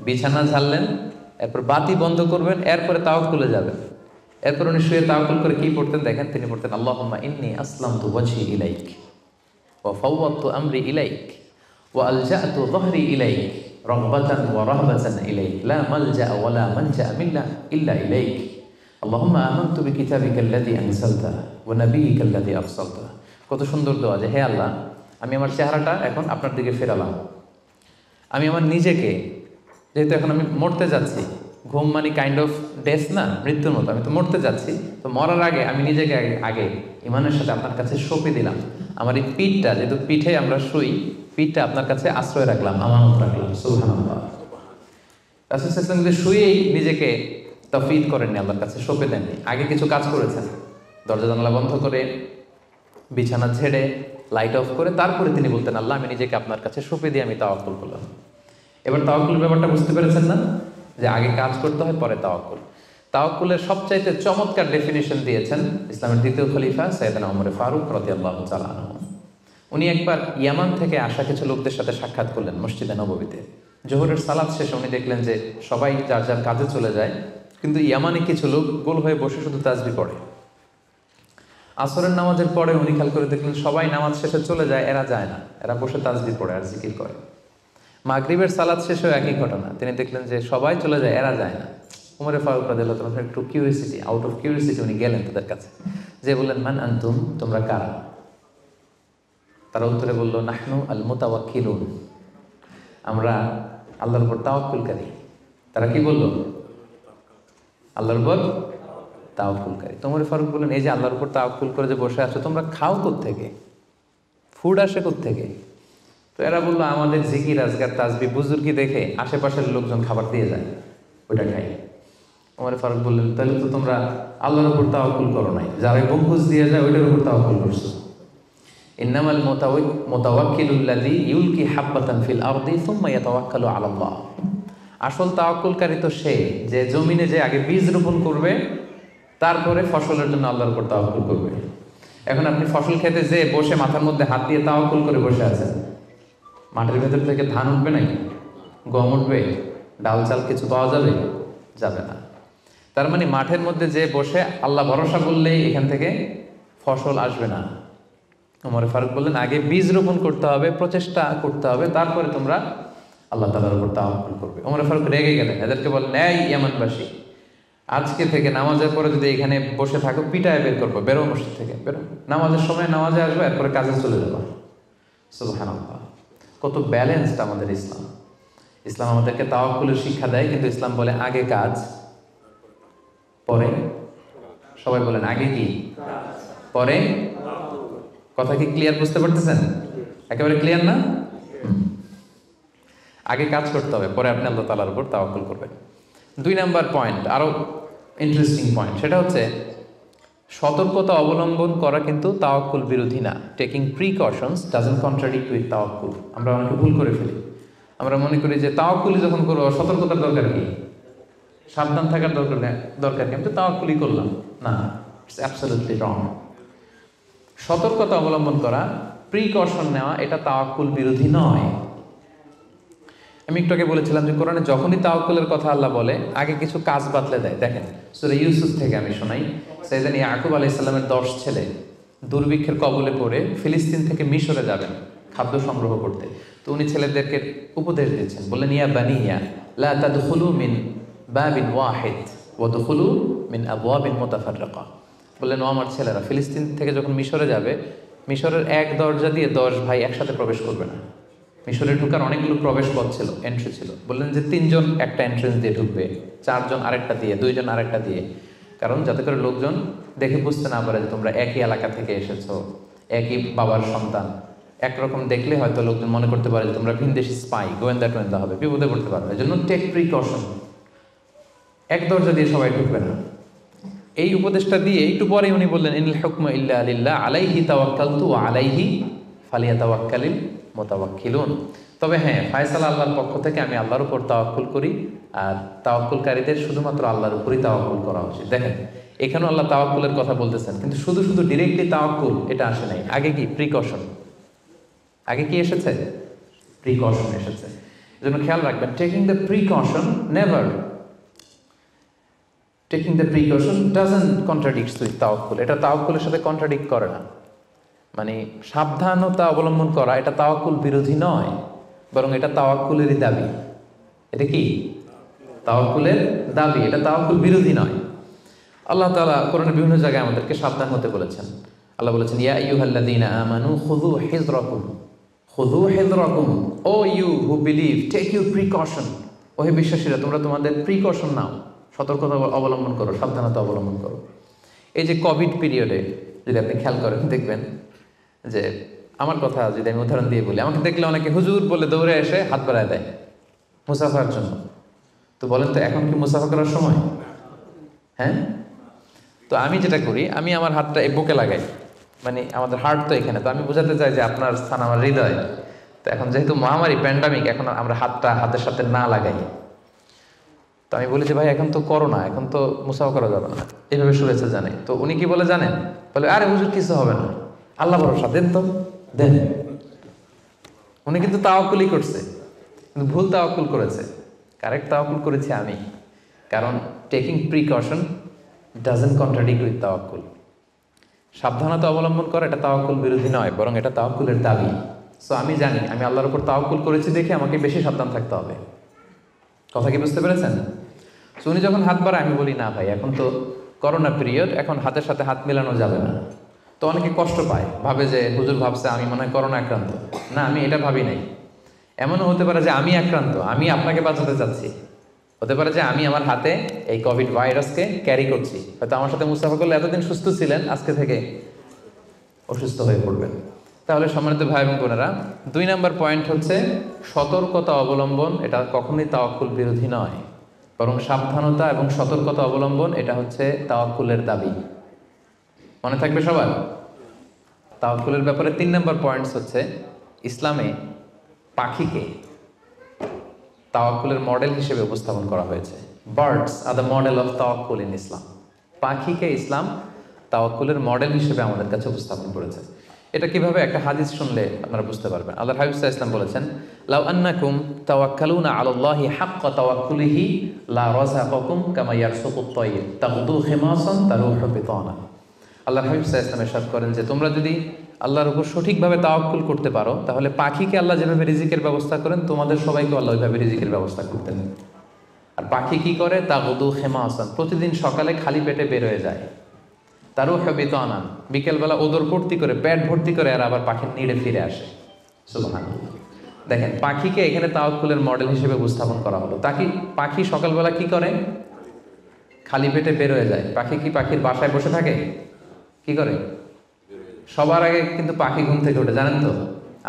বিছানা ঝাড়লেন, এরপর বাতি বন্ধ করবেন, এরপরে তাওয়াক্কুলে যাবেন। এরপর উনি শুয়ে তাওয়াক্কুল করে কি পড়তেন দেখেন, তিনি পড়তেন আল্লাহুম্মা ইন্নী আসলামতু ওয়াজহি ইলাইক ওয়া ফাওয়াদতু আমরি ইলাইক ওয়া আলজা'তু যহরি ইলাইক রাগবাতান ওয়া রাহবাতান ইলাইক লা মালজা'a ওয়া লা মানজা'a মিন্না ইল্লা ইলাইক আল্লাহুম্মা আমানতু বিকিতাবিকাল্লাযী আনজালতা ওয়া নাবিয়্যিকাল্লাযী আরসালতা। কত সুন্দর দোয়া যে হে আল্লাহ, আমি আমার চেহারাটা এখন আপনার দিকে ফেরালাম। আমি আমার নিজেকে, যেহেতু এখন আমি মরতে যাচ্ছি, ঘুম মানে কাইন্ড অফ ডেথ না, মৃত্যুর মতো, আমি তো মরতে যাচ্ছি, তো মরার আগে আমি নিজেকে আগে ইমানের সাথে আপনার কাছে সঁপে দিলাম। আমার এই পিঠটা, যেহেতু পিঠে আমরা শুই, পিঠটা আপনার কাছে আশ্রয় রাখলাম, আমানত রাখলাম। সুবহানাল্লাহ। রাসূল সাল্লাল্লাহু আলাইহি ওয়াসাল্লাম শুয়েই নিজেকে তাফওয়ীদ করেননি, আল্লাহর কাছে সঁপে দেননি, আগে কিছু কাজ করেছেন। দরজা জানালা বন্ধ করে, বিছানা ঝেড়ে, লাইট অফ করে তারপরে তিনি বলতেন আল্লাহ, আমি নিজেকে আপনার কাছে সঁপে দিয়ে আমি তাওয়াক্কুল করলাম। এবার তাওয়াক্কুলের ব্যাপারটা বুঝতে পেরেছেন না, যে আগে কাজ করতে হয় পরে তাওয়াক্কুল। তাওয়াক্কুলের সবচাইতে চমৎকার ডেফিনিশন দিয়েছেন ইসলামের দ্বিতীয় খলিফা সাইয়েদনা ওমর ফারুক রাদিয়াল্লাহু তাআলা আনহু। উনি একবার ইয়ামান থেকে আসা কিছু লোকদের সাথে সাক্ষাৎ করলেন মসজিদে নববীতে। জোহরের সালাত শেষে উনি দেখলেন যে সবাই যার যার কাজে চলে যায়, কিন্তু ইয়ামানে কিছু লোক গোল হয়ে বসে শুধু তাসবিহ পড়ে। আসরের নামাজের পরে উনি খেয়াল করে দেখলেন সবাই নামাজ শেষে চলে যায়, এরা যায় না, এরা বসে তাসবিহ পড়ে আর জিকির করে। মাগরিবের সালাত শেষেও একই ঘটনা, তিনি দেখলেন যে সবাই চলে যায়, এরা যায় না। ওমর ফারুক রাদিয়াল্লাহু তাআলা একটু কিউরিয়াসিটি, আউট অফ কিউরিয়াসিটি উনি গেলেন তাদের কাছে, যে বললেন মান আনতুম, তোমরা কারা? তারা উত্তরে বলল নাহনু আল মুতাওয়াক্কিলুন, আমরা আল্লাহর উপর তাওয়াক্কুলকারী। তারা কি বলল? আল্লাহর উপর তাওয়াক্কুলকারী। ওমর ফারুক বললেন এই যে আল্লাহর উপর তাওয়াক্কুল করে যে বসে আছো, তোমরা খাও কোত্থেকে? ফুড আসে কোত্থেকে? তো এরা বললো আমাদের জিকির আজকার তাসবিহ বুজুর্গি দেখে আশেপাশের লোকজন খাবার দিয়ে যায়, ওইটা খাই। ওমর ফারুক বললেন তাহলে তো তোমরা আল্লাহর উপর তাওয়াক্কুল করো নাই, যারা গম্বুজ দিয়ে যায় ওইটার উপর তাওয়াক্কুল করছো। ইন্নামাল মুতাওয়াক্কিলুল্লাযী ইউলকি হাব্বাতান ফিল আরদি সুম্মা ইয়াতাওয়াক্কালু আলাল্লাহ। আসল তাওয়াক্কুলকারী তো সে, যে জমিনে যে আগে বীজ রোপণ করবে, তারপরে ফসলের জন্য আল্লাহর উপর তাওয়াক্কুল করবে। এখন আপনি ফসল খেতে যে বসে মাথার মধ্যে হাত দিয়ে তাওয়াক্কুল করে বসে আছেন, মাটির ভেতর থেকে ধান উঠবে নাকি? গম উঠবে? ডাল চাল কিছু পাওয়া যাবে? যাবে না। তার মানে মাঠের মধ্যে যে বসে আল্লাহ ভরসা বললেই এখান থেকে ফসল আসবে না। ওমর ফারুক বললেন আগে বীজ রোপণ করতে হবে, প্রচেষ্টা করতে হবে, তারপরে তোমরা আল্লাহ তাআলার উপর তাওয়াক্কুল করবে। ওমর ফারুক রেগে গেলেন, এদেরকে বললেন এই ইয়ামানবাসী, আজকে থেকে নামাজের পরে যদি এখানে বসে থাকো পিটায় বের করবো, বেরো মসজিদ থেকে, বেরো। নামাজের সময় নামাজে আসবে, এরপরে কাজে চলে যাবো। সুবহানাল্লাহ। কত ব্যালেন্সড আমাদের ইসলাম। ইসলাম আমাদেরকে তাওয়াক্কুলের শিক্ষা দেয়, কিন্তু ইসলাম বলে আগে কাজ পরে। সবাই বলেন আগে কি পরে? কথা কি ক্লিয়ার বুঝতে পারতেছেন? একেবারে ক্লিয়ার না? আগে কাজ করতে হবে, পরে আপনি আল্লাহ তাআলার উপর তাওয়াক্কুল করবেন। 2 নাম্বার পয়েন্ট, আরো ইন্টারেস্টিং পয়েন্ট, সেটা হচ্ছে সতর্কতা অবলম্বন করা কিন্তু তাওয়াক্কুল বিরোধী না। Taking precautions doesn't contradict with তাওয়াক্কুল। আমরা অনেকে ভুল করে ফেলি, আমরা মনে করি যে তাওয়াক্কুলি যখন করবো সতর্কতার দরকার কি, সাবধান থাকার দরকার কি, আমি তো তাওয়াক্কুলই করলাম। না, ইটস অ্যাবসলিউটলি রং। সতর্কতা অবলম্বন করা, প্রিকশন নেওয়া, এটা তাওয়াক্কুল বিরোধী নয়। আমি একটু আগে বলেছিলাম যে কোরআনে যখনই তাওয়াক্কুলের কথা আল্লাহ বলে আগে কিছু কাজ বাতলে দেয়। দেখেন সূরা ইউসুফ থেকে আমি শোনাই, সাইয়েদনা ইয়াকুব আলাইহিস সালামের 10 ছেলে দুর্ভিক্ষের কবলে পড়ে ফিলিস্তিন থেকে মিশরে যাবেন খাদ্য সংগ্রহ করতে। তো উনি ছেলেদেরকে উপদেশ দিচ্ছেন, বললেন ইয়া বানিয়া লা তাদখুলু মিন বাবিন ওয়াহিদ ওয়া দুখুলু মিন আবওয়াবিন মুতাফাররিকা। বললেন ও আমার ছেলেরা, ফিলিস্তিন থেকে যখন মিশরে যাবে, মিশরের এক দরজা দিয়ে 10 ভাই একসাথে প্রবেশ করবে না। মিশরে ঢুকার অনেকগুলো প্রবেশ পথ ছিল, এন্ট্রি ছিল। বললেন যে 3 জন একটা এন্ট্রেন্স দিয়ে ঢুকবে, 4 জন আরেকটা দিয়ে, 2 জন আরেকটা দিয়ে, কারণ যাতে করে লোকজন দেখে বুঝতে না পারে যে তোমরা একই এলাকা থেকে এসেছো, একই বাবার সন্তান। একরকম দেখলে হয়তো লোকজন মনে করতে পারে যে তোমরা ভিনদেশি স্পাই, গোয়েন্দা হবে, বিপদে পড়তে পারবে। এই জন্য টেক প্রিকশন, এক দরজা দিয়ে সবাই ঢুকবে না। এই উপদেশটা দিয়ে একটু পরে উনি বললেন ইনিল হুকমু ইল্লা লিল্লাহ আলাইহি তাওয়াক্কালতু ওয়া আলাইহি ফালিয়াতাওয়াক্কালিল মুতাওয়াক্কিলুন। তবে হ্যাঁ, ফায়সালা আল্লাহর পক্ষ থেকে, আমি আল্লাহর উপর তাওয়াক্কুল করি, আর তাওয়াক্কুলকারীদের শুধুমাত্র আল্লাহর উপরই তাওয়াক্কুল করা উচিত। দেখেন এখানেও আল্লাহ তাওয়াক্কুলের কথা বলতেছেন, কিন্তু শুধু ডিরেক্টলি তাওয়াক্কুল এটা আসে নাই। আগে কি প্রিকশন, আগে কি এসেছে? প্রিকশন এসেছে। এজন্য খেয়াল রাখবেন, taking the precaution never, taking the precaution doesn't contradicts with তাওয়াক্কুল। এটা তাওয়াক্কুলের সাথে কন্ট্রাডিক্ট করে না। মানে সাবধানতা অবলম্বন করা এটা তাওয়াক্কুল বিরোধী নয়, বরং এটা তাওয়াক্কুলেরই দাবি। এটা কি? তাওয়াক্কুলের দাবি, এটা তাওয়াক্কুল বিরোধী নয়। আল্লাহ তাআলা কোরআনের বিভিন্ন জায়গায় আমাদেরকে সাবধান হতে বলেছেন। আল্লাহ বলেছেন, ইয়া আইয়ুহাল্লাযীনা আমানু খুযু হিযরাকুম, খুযু হিযরাকুম, O you who believe take your precaution. ও হে বিশ্বাসীরা, তোমরা তোমাদের প্রিকশন নাও, সতর্কতা অবলম্বন করো, সাবধানতা অবলম্বন করো। এই যে কোভিড পিরিয়ডে যদি আপনি খেয়াল করেন, দেখবেন যে আমার কথা যদি আমি উদাহরণ দিয়ে বলি, আমাকে দেখলে অনেকে হুজুর বলে দৌড়ে এসে হাত বাড়ায় দেয় মুসাফার জন্য। তো বলেন তো এখন কি মুসাফা করার সময়? হ্যাঁ। তো আমি যেটা করি, আমি আমার হাতটা এই বুকে লাগাই, মানে আমাদের হার্ট তো এখানে, তো আমি বোঝাতে চাই যে আপনার স্থান আমার হৃদয়। তো এখন যেহেতু মহামারী প্যান্ডামিক, এখন আমরা হাতের সাথে না লাগাই। তো আমি বলি যে ভাই এখন তো করোনা, এখন তো মুসাফা করা যাবে না, এইভাবে শুভেচ্ছা জানাই। তো উনি কি বলে জানেন? বলে আরে হুজুর কিছু হবে না, আল্লাহ ভরসা, দেন তো দেন। উনি কিন্তু তাওয়াক্কুলই করছে, কিন্তু ভুল তাওয়াক্কুল করেছে। কারেক্ট তাওয়াক্কুল করেছি আমি, কারণ taking precaution doesn't contradict with তাওয়াক্কুল। সাবধানতা অবলম্বন করা এটা তাওয়াক্কুল বিরোধী নয়, বরং এটা তাওয়াক্কুলের দাবি। সো আমি জানি আমি আল্লাহর উপর তাওয়াক্কুল করেছি দেখে আমাকে বেশি সাবধান থাকতে হবে। কথা কি বুঝতে পেরেছেন? সো উনি যখন হাত বাড়ায়, আমি বলি না ভাই এখন তো করোনা পিরিয়ড, এখন হাতের সাথে হাত মেলানো যাবে না। তো অনেকে কষ্ট পায়, ভাবে যে হুজুর ভাবছে আমি মনে হয় করোনা আক্রান্ত। না, আমি এটা ভাবি নাই। এমনও হতে পারে যে আমি আক্রান্ত, আমি আপনাকে বাঁচাতে চাচ্ছি। হতে পারে যে আমি আমার হাতে এই কোভিড ভাইরাসকে ক্যারি করছি। হয়তো আমার সাথে মুস্তাফা করলে এতদিন সুস্থ ছিলেন, আজকে থেকে অসুস্থ হয়ে পড়বেন। তাহলে সম্মানিত ভাই এবং বোনেরা, 2 নম্বর পয়েন্ট হচ্ছে সতর্কতা অবলম্বন। এটা কখনোই তাওয়াক্কুল বিরোধী নয়, বরং সাবধানতা এবং সতর্কতা অবলম্বন এটা হচ্ছে তাওয়াক্কুলের দাবি। মনে থাকবে সবার? তাওয়াক্কুলের ব্যাপারে 3 নম্বর পয়েন্টস হচ্ছে ইসলামে পাখিকে তাওয়াক্কুলের মডেল হিসেবে উপস্থাপন করা হয়েছে। Birds are the model of তাওয়াক্কুল ইন ইসলাম। পাখিকে ইসলাম তাওয়াক্কুলের মডেল হিসেবে আমাদের কাছে উপস্থাপন করেছে। এটা কিভাবে? একটা হাদিস শুনলে আপনারা বুঝতে পারবেন। আল্লাহর হাবিব সাল্লাল্লাহু আলাইহি ওয়াসাল্লাম বলেছেন, লাউ আন্নাকুম তাওয়াক্কালুনা আলাল্লাহি হাক্কা তাওয়াক্কুলিহি লা রাযাকাকুম কামা ইয়ারসুকুত তায়র তাগদু খিমাসান তারুহু বিতানা। আল্লাহর হাবিব সাল্লাল্লাহু আলাইহি ওয়াসাল্লাম ইরশাদ করেন যে তোমরা যদি আল্লাহর উপর সঠিকভাবে তাওয়াক্কুল করতে পারো, তাহলে পাখিকে আল্লাহ যেভাবে রিজিকের ব্যবস্থা করেন, তোমাদের সবাইকে আল্লাহ ওইভাবে রিজিকের ব্যবস্থা করতেন। আর পাখি কি করে? তাগদু খিমাসান, প্রতিদিন সকালে খালি পেটে বের হয়ে যায়। তারুহু বিতানা, বিকেলবেলা ওদর ভর্তি করে, পেট ভর্তি করে, আর আবার পাখির নিড়ে ফিরে আসে। সুবহানাল্লাহ। দেখেন, পাখিকে এখানে তাওয়াক্কুলের মডেল হিসেবে উপস্থাপন করা হলো। পাখি সকালবেলা কি করে? খালি পেটে বের হয়ে যায়। পাখি কি পাখির বাসায় বসে থাকে? কি করে? সবার আগে কিন্তু পাখি ঘুম থেকে ওঠে, জানেন তো?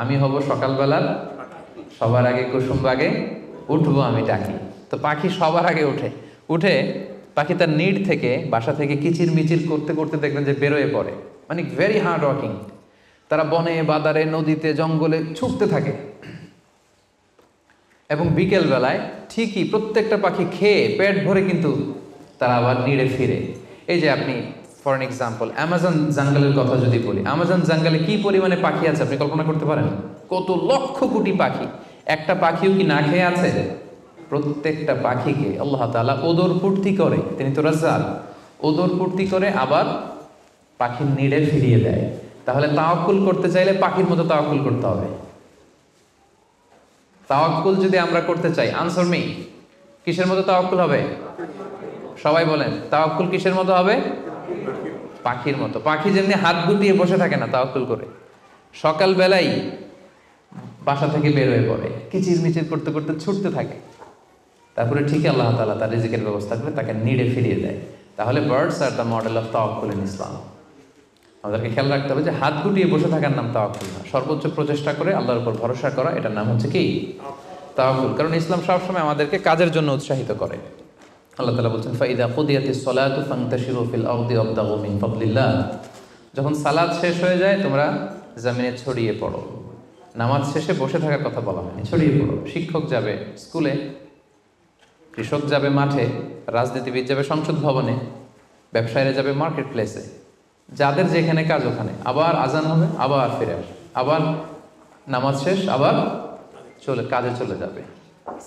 আমি হব সকালবেলার সবার আগে কুসুম বাগে উঠবো আমি ডাকি। তো পাখি সবার আগে উঠে পাখি তার নিড থেকে, বাসা থেকে কিচির মিচির করতে করতে দেখবেন যে বেরোয় পড়ে। মানে ভেরি হার্ড ওয়ার্কিং। তারা বনে, বাদারে, নদীতে, জঙ্গলে ছুটতে থাকে। এবং বিকেল বেলায় ঠিকই প্রত্যেকটা পাখি খেয়ে পেট ভরে কিন্তু তারা আবার নিড়ে ফিরে। এই যে আপনি ফর এন এক্সাম্পল অ্যামাজন জঙ্গলের কথা যদি বলি, অ্যামাজন জঙ্গলে কি পরিমাণে পাখি আছে আপনি কল্পনা করতে পারেন? কত লক্ষ কোটি পাখি। একটা পাখিও কি না খেয়ে আছে? প্রত্যেকটা পাখিকে আল্লাহ তাআলা ওদর পূর্তি করে, তিনি তো রাজ্জাক, ওদর পূর্তি করে আবার পাখির নিড়ে ফিরিয়ে দেয়। তাহলে তাওয়াক্কুল করতে চাইলে পাখির মতো তাওয়াক্কুল করতে হবে। তাওয়াক্কুল যদি আমরা করতে চাই, আনসার মি, কিসের মতো তাওয়াক্কুল হবে? সবাই বলেন, তাওয়াক্কুল কিসের মতো হবে? পাখির মতো। পাখি যেমনি হাত গুটিয়ে বসে থাকে না তাওয়াক্কুল করে, সকালবেলাই বাসা থেকে বের হয়ে পড়ে, কিচির মিচির করতে করতে ছুটতে থাকে, তারপরে ঠিক আল্লাহ তাআলা তার রিজিকের ব্যবস্থা করে তাকে নিড়ে ফিরিয়ে দেয়। তাহলে birds are the model of তাওয়াক্কুল ইন ইসলাম। আমাদেরকে খেয়াল রাখতে হবে যে হাত গুটিয়ে বসে থাকার নাম তাওয়াক্কুল না, সর্বোচ্চ প্রচেষ্টা করে আল্লাহর উপর ভরসা করা, এটার নাম হচ্ছে কি? তাওয়াক্কুল। কারণ ইসলাম সবসময় আমাদেরকে কাজের জন্য উৎসাহিত করে। আল্লাহ তাআলা বলছেন, ফাইদা কুদিয়াতিস সালাতু ফান্তাশিরু ফিল আরদি ওয়াবতাগু মিন ফাদলিল্লাহ। যখন সালাত শেষ হয়ে যায় তোমরা জমিনে ছড়িয়ে পড়ো। নামাজ শেষে বসে থাকার কথা বলা হয়নি, ছড়িয়ে পড়ো। শিক্ষক যাবে স্কুলে, কৃষক যাবে মাঠে, রাজনীতিবিদ যাবে সংসদ ভবনে, ব্যবসায়ীরা যাবে মার্কেট প্লেসে, যাদের যেখানে কাজ ওখানে। আবার আজান হবে, আবার ফিরে আসবে, আবার নামাজ শেষ, আবার কাজে চলে যাবে।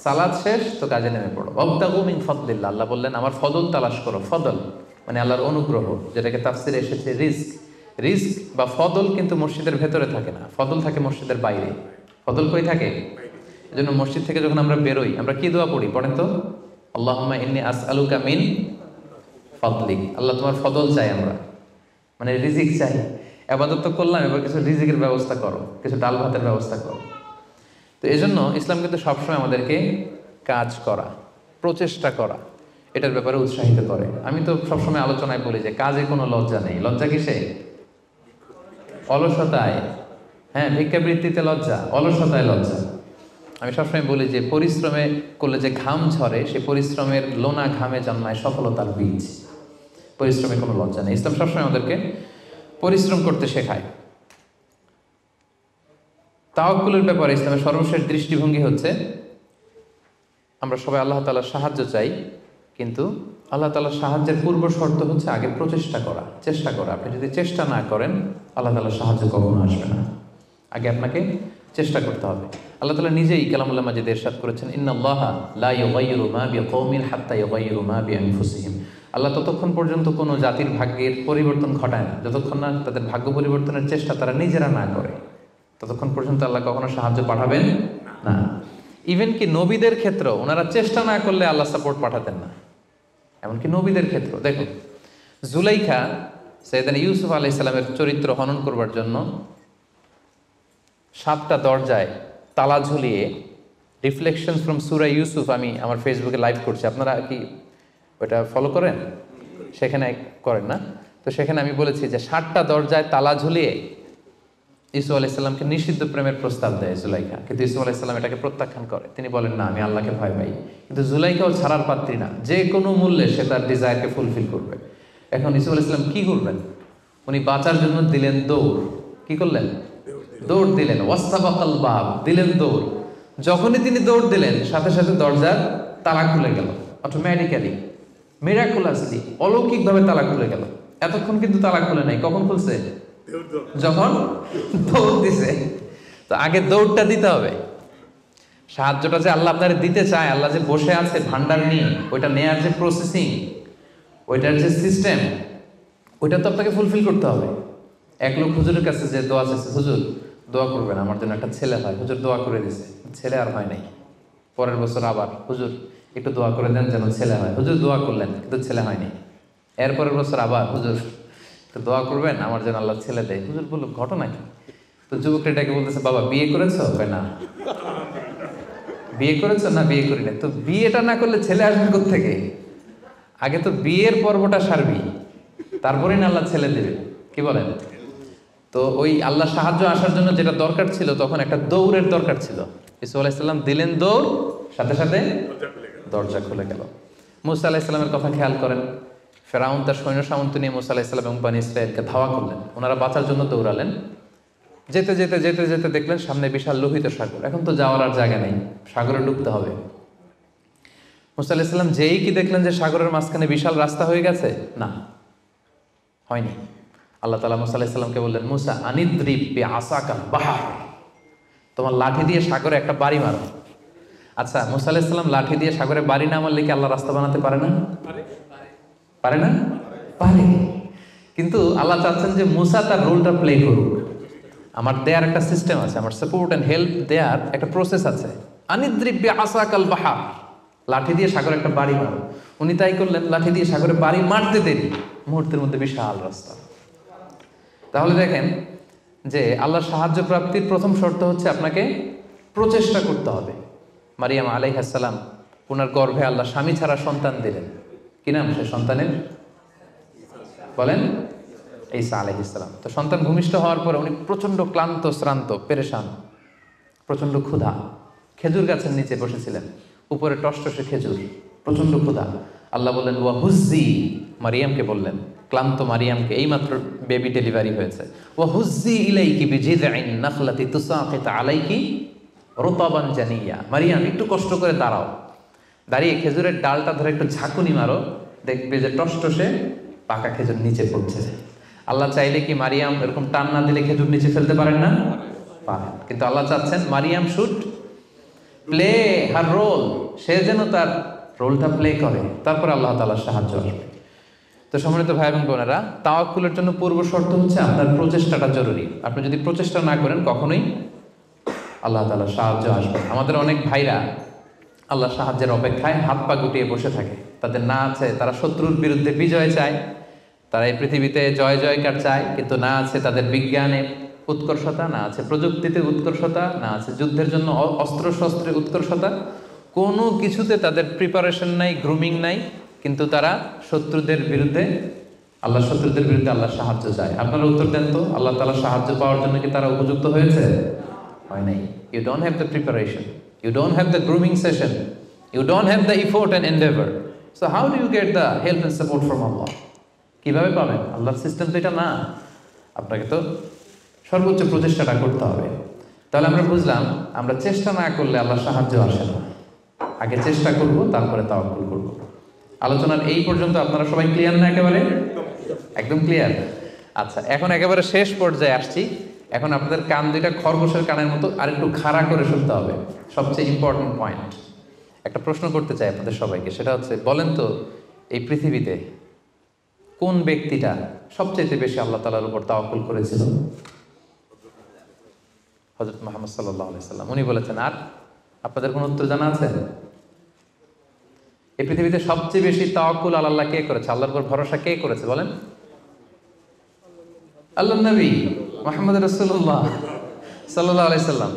সালাদ শেষ তো কাজে নেমে পড়ো। ওয়াবতাগু মিন ফাদলিল্লাহ, আল্লাহ বললেন আমার ফদল তালাশ করো। ফদল মানে আল্লাহর অনুগ্রহ, যেটাকে তাফসিরে এসেছে রিস্ক। রিস্ক বা ফদল কিন্তু মসজিদের ভেতরে থাকে না, ফদল থাকে মসজিদের বাইরে। ফদল কই থাকে? এজন্য মসজিদ থেকে যখন আমরা বেরোই আমরা কি দোয়া পড়ি? পড়েন তো, আল্লাহুম্মা ইন্নী আসআলুকা মিন ফাদলিক। আল্লাহ তোমার ফদল চাই আমরা, মানে রিজিক চাই। ইবাদত তো করলাম, এবার কিছু রিজিকের ব্যবস্থা করো, কিছু ডাল ভাতের ব্যবস্থা করো। তো এই জন্য ইসলাম কিন্তু সবসময় আমাদেরকে কাজ করা, প্রচেষ্টা করা, এটার ব্যাপারে উৎসাহিত করে। আমি তো সবসময় আলোচনায় বলি যে কাজে কোনো লজ্জা নেই। লজ্জা কিসে? অলসতায়। হ্যাঁ, ভিক্ষাবৃত্তিতে লজ্জা, অলসতায় লজ্জা। আমি সবসময় বলি যে পরিশ্রমে করলে যে ঘাম ঝরে, সে পরিশ্রমের লোনা ঘামে জন্মায় সফলতার বীজ। পরিশ্রমে কোনো লজ্জা নেই। ইসলাম সবসময় আমাদেরকে পরিশ্রম করতে শেখায়। তাওয়াক্কুলের ব্যাপারে ইসলামের সর্বশেষ দৃষ্টিভঙ্গি হচ্ছে আমরা সবাই আল্লাহ তাআলার সাহায্য চাই, কিন্তু আল্লাহ তাআলার সাহায্যের পূর্ব শর্ত হচ্ছে আগে প্রচেষ্টা করা, চেষ্টা করা। আপনি যদি চেষ্টা না করেন আল্লাহ তাআলার সাহায্য কখনো আসবে না। আগে আপনাকে চেষ্টা করতে হবে। আল্লাহ তাআলা নিজেই কালামুল্লাহ মাজিদে ইরশাদ করেছেন, ইন্নাল্লাহা লা ইউগাইয়িরু মা বিকাওমিন হাত্তা ইউগাইয়িরু মা বিআনফুসিহিম। আল্লাহ ততক্ষণ পর্যন্ত কোনো জাতির ভাগ্যের পরিবর্তন ঘটায় না যতক্ষণ না তাদের ভাগ্য পরিবর্তনের চেষ্টা তারা নিজেরা না করে, ততক্ষণ পর্যন্ত আল্লাহ কখনো সাহায্য পাঠাবেন না। ইভেন কি নবীদের ক্ষেত্রে ওনারা চেষ্টা না করলে আল্লাহ সাপোর্ট পাঠাতেন না। এমনকি নবীদের ক্ষেত্রে দেখুন, জুলাইখা সাইয়েদনা ইউসুফ আলাইহিস সালামের চরিত্র হনন করবার জন্য 7টা দরজায় তালা ঝুলিয়ে, রিফ্লেকশন ফ্রম সূরা ইউসুফ আমি আমার ফেসবুকে লাইভ করছি, আপনারা কি ওটা ফলো করেন? সেখানে করেন না? তো সেখানে আমি বলেছি যে 7টা দরজায় তালা ঝুলিয়ে ইউসুফ আলাইহিস সালামকে নিষিদ্ধ প্রেমের প্রস্তাব দেয় জুলাইখা, কিন্তু ইউসুফ আলাইহিস সালাম এটাকে প্রত্যাখ্যান করে। তিনি বলেন না, আমি আল্লাহকে ভয় পাই। কিন্তু জুলাইখাও ছাড়ার পাত্রী না, যে কোনো মূল্যে সে তার ডিজায়ারকে ফুলফিল করবে। এখন ইউসুফ আলাইহিস সালাম কি করবেন? উনি বাঁচার জন্য দিলেন দৌড়। কি করলেন? দৌড় দিলেন। ওয়াস্তাবাকাল বাব, দিলেন দৌড়। যখনই তিনি দৌড় দিলেন সাথে সাথে দরজার তালা খুলে গেল, অটোমেটিক্যালি, মিরাকুলাসলি, অলৌকিকভাবে তালা খুলে গেল। এতক্ষণ কিন্তু তালা খুলে নাই। কখন খুলছে? যখন দৌড় দিছে। তো আগে দৌড়টা দিতে হবে। সাহায্যটা যে আল্লাহ আপনারে দিতে চায়, আল্লাহ যে বসে আছে ভান্ডার নিয়ে, ওইটা নেয়ার যে প্রসেসিং, ওইটার যে সিস্টেম, ওইটা তো আপনাকে ফুলফিল করতে হবে। এক লোক হুজুরের কাছে যে দোয়া চাইছে, হুজুর দোয়া করবেন আমার জন্য একটা ছেলে হয়। হুজুর দোয়া করে দিছে, ছেলে আর হয় নাই। পরের বছর আবার, হুজুর একটু দোয়া করে দেন যেন ছেলে হয়। হুজুর দোয়া করলেন কিন্তু ছেলে হয়নি। এরপরের বছর আবার, হুজুর তো দোয়া করবেন আমার যেন আল্লাহ ছেলে দেয়। হুজুর বলল ঘটনা কি? তো যুবকটা এটাকে বলতেছে, বাবা বিয়ে করেছো? কয় না। বিয়ে করেছো? না বিয়ে করি না। তো বিয়েটা না করলে ছেলে আসবে কোত্থেকে? আগে তো বিয়ের পর্বটা সারবি, তারপরেই না আল্লাহ ছেলে দেবে। কি বলেন? তো ওই আল্লাহ সাহায্য আসার জন্য যেটা দরকার ছিল, তখন একটা দৌড়ের দরকার ছিল। ইসু আলাইহিস সালাম দিলেন দৌড়, সাথে সাথে দরজা খুলে গেল। মুসা আলাইহিস সালামের কথা খেয়াল করেন। ফেরাউন তার সৈন্য সামন্ত নিয়ে মুসা আলাইহিস সালাম এবং বনী ইসরাঈলকে ধাওয়া করলেন। ওনারা বাঁচার জন্য দৌড়ালেন। যেতে যেতে যেতে যেতে দেখলেন সামনে বিশাল লোহিত সাগর। এখন তো যাওয়ার আর জায়গা নেই, সাগরে ডুবতে হবে। মুসা আলাইহিস সালাম যেই কি দেখলেন যে সাগরের মাঝখানে বিশাল রাস্তা হয়ে গেছে, না হয়নি। আল্লাহ তাআলা মুসা আলাইহিস সালামকে বললেন, মুসা আনিদ্রিব বিআসাকাল বাহর, তোমার লাঠি দিয়ে সাগরে একটা বাড়ি মারো। আচ্ছা, মুসা আলাইহিস সালাম লাঠি দিয়ে সাগরে বাড়ি না মারলে কি আল্লাহ রাস্তা বানাতে পারে না? পারে না? পারে। কিন্তু আল্লাহ চাচ্ছেন যে মুসা তার রোলটা প্লে করুক। আমার দেয়ার একটা সিস্টেম আছে, আমার সাপোর্ট অ্যান্ড হেল্প দেয়ার একটা প্রসেস আছে। আনিদ্রিব বিআসাকাল বাহর, লাঠি দিয়ে সাগরে একটা বাড়ি মারো। উনি তাই করলেন, লাঠি দিয়ে সাগরে বাড়ি মারতে দেরি, মুহূর্তের মধ্যে বিশাল রাস্তা। তাহলে দেখেন যে আল্লাহর সাহায্য প্রাপ্তির প্রথম শর্ত হচ্ছে আপনাকে প্রচেষ্টা করতে হবে। মারিয়াম আলাইহিস সালাম, ওনার গর্ভে আল্লাহ স্বামী ছাড়া সন্তান দিলেন। কি নাম সে সন্তানের? বলেন, ঈসা আলাইহিস সালাম। তো সন্তান ভূমিষ্ঠ হওয়ার পরে উনি প্রচণ্ড ক্লান্ত, শ্রান্ত, পেরেশান, প্রচণ্ড ক্ষুধা। খেজুর গাছের নিচে বসেছিলেন, উপরে টসটসে খেজুর, প্রচণ্ড ক্ষুধা। আল্লাহ বললেন ওয়া হুজ্জি, মারিয়ামকে বললেন, ক্লান্ত মারিয়ামকে, এইমাত্র বেবি ডেলিভারি হয়েছে, ওয়া হুজ্জি ইলাইকি বিজিযআইন নাখলাতি তুসাকিত আলাইকি রুতাবান জানিয়া। মারিয়াম একটু কষ্ট করে দাঁড়াও, দাঁড়িয়ে খেজুরের ডালটা ধরে একটু ঝাঁকুনি মারো, দেখবে যে টসটসে পাকা খেজুর নিচে পড়ছে। আল্লাহ চাইলে কি মারিয়াম এরকম টান না দিলে খেজুর নিচে ফেলতে পারেন না? পারেন। কিন্তু আল্লাহ চাচ্ছেন Maryam should play her role, সে যেন তার রোলটা প্লে করে, তারপরে আল্লাহ তাআলার সাহায্য আসবে। তো সম্মানিত ভাই এবং বোনেরা, তাওয়াক্কুলের জন্য পূর্ব শর্ত হচ্ছে আপনার প্রচেষ্টাটা জরুরি। আপনি যদি প্রচেষ্টা না করেন কখনোই আল্লাহ তাআলার সাহায্য আসবে। আমাদের অনেক ভাইরা আল্লাহর সাহায্যের অপেক্ষায় হাত পা গুটিয়ে বসে থাকে। তাদের না আছে তারা শত্রুর বিরুদ্ধে বিজয় চায়, তারা এই পৃথিবীতে জয় জয়কার চায়, কিন্তু না আছে তাদের বিজ্ঞানে উৎকর্ষতা, না আছে প্রযুক্তিতে উৎকর্ষতা, না আছে যুদ্ধের জন্য অস্ত্র শস্ত্রের উৎকর্ষতা, কোনো কিছুতে তাদের প্রিপারেশন নাই, গ্রুমিং নাই, কিন্তু তারা শত্রুদের বিরুদ্ধে আল্লাহর সাহায্য চায়। আপনারা উত্তর দেন তো, আল্লাহ তাআলার সাহায্য পাওয়ার জন্য কি তারা উপযুক্ত হয়েছে? হয় নাই। You don't have the preparation, you don't have the grooming session, you don't have the effort and endeavor, so how do you get the help and support from Allah? কিভাবে পাবেন? আল্লাহর সিস্টেম তো এটা না, আপনাকে তো সর্বোচ্চ প্রচেষ্টাটা করতে হবে। তাহলে আমরা বুঝলাম, আমরা চেষ্টা না করলে আল্লাহর সাহায্য আসে না, আগে চেষ্টা করব তারপরে তাওয়াক্কুল করব। আলোচনার এই পর্যন্ত আপনারা সবাই ক্লিয়ার না? একেবারে একদম ক্লিয়ার। আচ্ছা, এখন একেবারে শেষ পর্যায়ে আসছি। এখন আপনাদের কান দুইটা খরগোশের কানের মতো আর একটু খাড়া করে শুনতে হবে, সবচেয়ে ইম্পর্টেন্ট পয়েন্ট। একটা প্রশ্ন করতে চাই আপনাদের সবাইকে, সেটা হচ্ছে, বলেন তো এই পৃথিবীতে কোন ব্যক্তিটা সবচেয়ে বেশি আল্লাহ তাআলার উপর তাওয়াক্কুল করেছিল? হযরত মুহাম্মদ সাল্লাল্লাহু আলাইহি সাল্লাম। উনি বলেছেন। আর আপনাদের কোনো উত্তর জানা আছে? এই পৃথিবীতে সবচেয়ে বেশি তাওয়াক্কুল আল্লাহ কে করেছে? আল্লাহর উপর ভরসা কে করেছে বলেন? আল্লাহর নবী মুহাম্মদ রাসূলুল্লাহ সাল্লাল্লাহু আলাইহি সাল্লাম।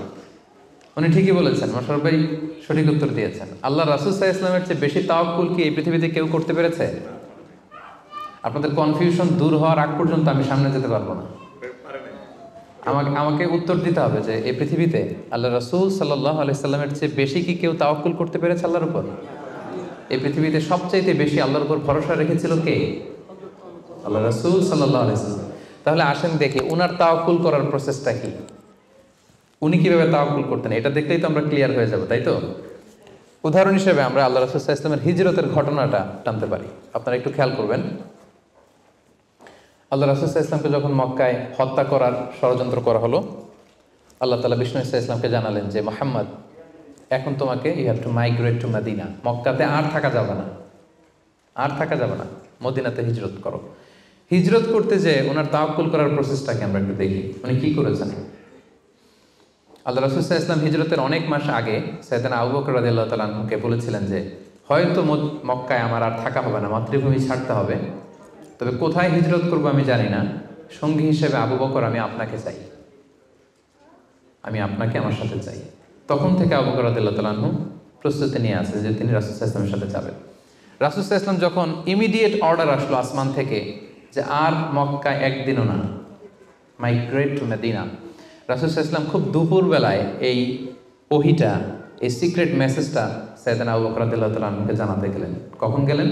উনি ঠিকই বলেছেন, মোশাররফ ভাই সঠিক উত্তর দিয়েছেন। আল্লাহ রাসূল সাল্লাল্লাহু আলাইহি ওয়াসাল্লামের চেয়ে বেশি তাওয়াক্কুল কি এই পৃথিবীতে কেউ করতে পেরেছে? আপনাদের কনফিউশন দূর হওয়ার আগ পর্যন্ত আমি সামনে যেতে পারবো না। আমাকে উত্তর দিতে হবে যে এই পৃথিবীতে আল্লাহ রাসূল সাল্লাল্লাহু আলাইহি সাল্লামের চেয়ে বেশি কি কেউ তাওয়াক্কুল করতে পেরেছে আল্লাহর উপর? এই পৃথিবীতে সবচাইতে বেশি আল্লাহর উপর ভরসা রেখেছিল কে? আল্লাহ রাসূল সাল্লাল্লাহু আলাইহি সাল্লাম। তাহলে আসেন দেখি উনার তাওয়াক্কুল করার প্রসেসটা কি, উনি কিভাবে তাওয়াক্কুল করতেন, এটা দেখলেই তো আমরা ক্লিয়ার হয়ে যাব, তাই তো? উদাহরণ হিসেবে আমরা আল্লাহ রাসূল সাল্লাল্লাহু আলাইহি ওয়াসাল্লামের হিজরতের ঘটনাটা টানতে পারি। আপনারা একটু খেয়াল করবেন। আল্লাহ রাসূল সাল্লাল্লাহু আলাইহি ওয়াসাল্লামকে যখন মক্কায় হত্যা করার ষড়যন্ত্র করা হলো, আল্লাহ তাআলা বিষ্ণু সাল্লাল্লাহু আলাইহি ওয়াসাল্লামকে জানালেন যে, মুহাম্মদ, এখন তোমাকে you have to migrate to Medina. মক্কাতে আর থাকা যাবে না, মদিনাতে হিজরত করো। হিজরত করতে যে ওনার তাওয়াক্কুল করার প্রসেসটাকে আমরা একটু দেখি, উনি কি করেছেন। আল্লাহ রাসূল সাল্লাল্লাহু আলাইহি ওয়াসাল্লাম হিজরতের অনেক মাস আগে সাইয়েদনা আবু বকর রাদিয়াল্লাহু তাআলা আনহুকে বলেছিলেন যে, হয়তো মক্কায় আমার আর থাকা হবে না, মাতৃভূমি ছাড়তে হবে, তবে কোথায় হিজরত করব আমি জানি না, সঙ্গী হিসেবে আবু বকর আমি আপনাকে চাই, আমি আপনাকে আমার সাথে চাই। তখন থেকে আবু বকর রাদিয়াল্লাহু তাআলা আনহু প্রস্তুতি নিয়ে আছে যে তিনি রাসূল সাল্লাল্লাহু আলাইহি ওয়াসাল্লামের সাথে যাবেন। রাসূল সাল্লাল্লাহু আলাইহি ওয়াসাল্লাম যখন ইমিডিয়েট অর্ডার আসলো আসমান থেকে যে আর মক্কায় একদিনও না, মাইগ্রেট টু মদিনা, রাসূল সাল্লাল্লাহু আলাইহি ওয়াসাল্লাম খুব দুপুরবেলায় এই ওহীটা, এই সিক্রেট মেসেজটা সাইয়েদনা আবু বকর রাদিয়াল্লাহু তাআলা আনহুকে জানাতে গেলেন। কখন গেলেন?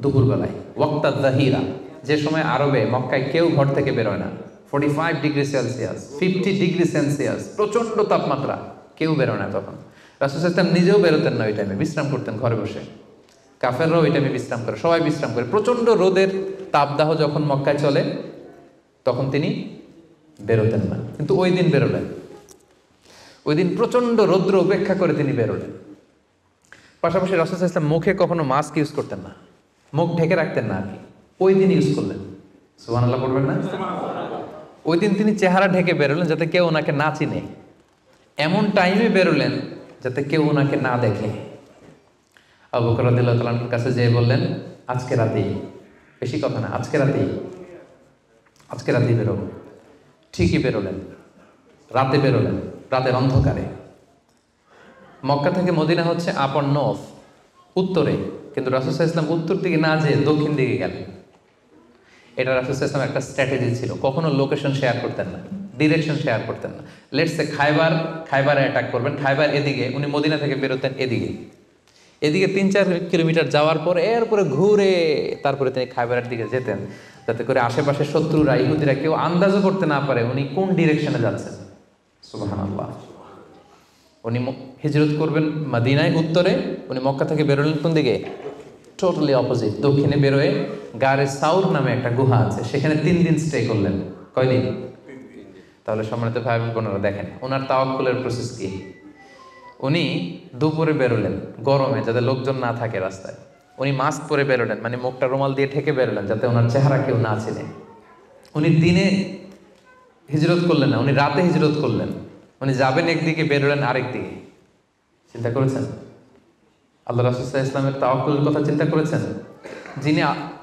দুপুরবেলায়, ওয়াক্তাদ যাহিরা, যে সময় আরবে মক্কায় কেউ ঘর থেকে বেরোয় না। 45 ডিগ্রি সেলসিয়াস, 50 ডিগ্রি সেলসিয়াস, প্রচণ্ড তাপমাত্রা, কেউ বেরোয় না তখন। রাসূল সাল্লাল্লাহু আলাইহি ওয়াসাল্লাম নিজেও বেরোতেন না ওই টাইমে, বিশ্রাম করতেন ঘরে বসে। কাফেররাও ওই টাইমে বিশ্রাম করে, সবাই বিশ্রাম করে। প্রচণ্ড রোদের তাপদাহ যখন মক্কায় চলে তখন তিনি বেরোতেন না, কিন্তু ওই দিন বেরোলেন। ওই দিন প্রচণ্ড রৌদ্র উপেক্ষা করে তিনি বেরোলেন। পাশাপাশি রাসূল সাল্লাল্লাহু আলাইহি ওয়াসাল্লাম মুখে কখনো মাস্ক ইউজ করতেন না, মুখ ঢেকে রাখতেন না আর কি, ওই দিন ইউজ করলেন। সুবহানাল্লাহ পড়বেন না? ওই দিন তিনি চেহারা ঢেকে বেরোলেন যাতে কেউ ওনাকে না চিনে, এমন টাইমে বেরোলেন যাতে কেউ ওনাকে না দেখে। আবু বকর রাদিয়াল্লাহু তাআলার কাছে যেয়ে বললেন, আজকে রাতেই, বেশি কথা না, আজকে রাতেই বেরোবো। ঠিকই বেরোলেন, রাতে বেরোলেন, রাতের অন্ধকারে। মক্কা থেকে মদিনা হচ্ছে আপ অন নর্থ, উত্তরে, কিন্তু রাসূল সাল্লাল্লাহু আলাইহি ওয়াসাল্লাম উত্তর দিকে না যেয়ে দক্ষিণ দিকে গেলেন। এটা রাসূল সাল্লাল্লাহু আলাইহি ওয়াসাল্লামের একটা স্ট্র্যাটেজি ছিল, কখনো লোকেশন শেয়ার করতেন না, ডিরেকশন শেয়ার করতেন না। লেটস সে খায়বারে অ্যাটাক করবেন, খায়বার এদিকে, উনি মদিনা থেকে বেরোতেন এদিকে 3-4 কিলোমিটার যাওয়ার পর এরপরে ঘুরে তারপরে তিনি খায়বারের দিকে যেতেন, যাতে করে আশেপাশে শত্রুরা, ইহুদিরা কেউ আন্দাজও করতে না পারে উনি কোন ডিরেকশনে যাচ্ছেন। সুবহানাল্লাহ। উনি হিজরত করবেন মদিনায় উত্তরে, উনি মক্কা থেকে বেরোলেন কোন দিকে? টোটালি অপোজিট, দক্ষিণে বেরোয় গারে সাউর নামে একটা গুহা আছে, সেখানে 3 দিন স্টে করলেন। কয়দিন? তাহলে সম্মানিত ভাই বোনেরা দেখেন ওনার তাওয়াক্কুলের প্রসেস কি। উনি দুপুরে বেরোলেন গরমে, যাতে লোকজন না থাকে রাস্তায়। উনি মাস্ক পরে বেরোলেন, মানে মুখটা রুমাল দিয়ে ঢেকে বেরোলেন যাতে ওনার চেহারা কেউ না চেনে। উনি দিনে হিজরত করলেন না, উনি রাতে হিজরত করলেন। উনি যাবেন একদিকে, বেরোলেন আরেক দিকে। চিন্তা করেছেন আল্লাহ রাসূল সাল্লাল্লাহু আলাইহি ওয়াসাল্লামের তাওয়াক্কুলের কথা? চিন্তা করেছেন? যিনি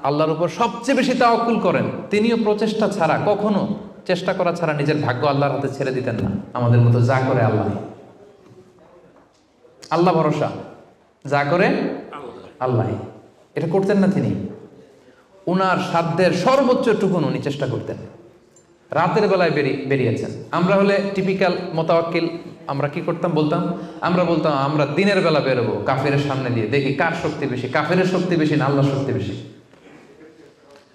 আল্লাহর উপর সবচেয়ে বেশি তাওয়াক্কুল করেন, তিনিও প্রচেষ্টা ছাড়া, কখনো চেষ্টা করা ছাড়া নিজের ভাগ্য আল্লাহর হাতে ছেড়ে দিতেন না। আমাদের মতো যা করে আল্লাহ, আল্লাহ ভরসা, যা করে আল্লাহ, এটা করতেন না তিনি। উনার সাধ্যের সর্বোচ্চ টুকুন উনি চেষ্টা করতেন। রাতের বেলায় বেরিয়েছেন। আমরা হলে টিপিক্যাল মোতাওয়াক্কিল, আমরা কি করতাম? আমরা বলতাম আমরা দিনের বেলা বেরোবো কাফেরের সামনে দিয়ে, দেখি কার শক্তি বেশি, কাফেরের শক্তি বেশি না আল্লাহর শক্তি বেশি।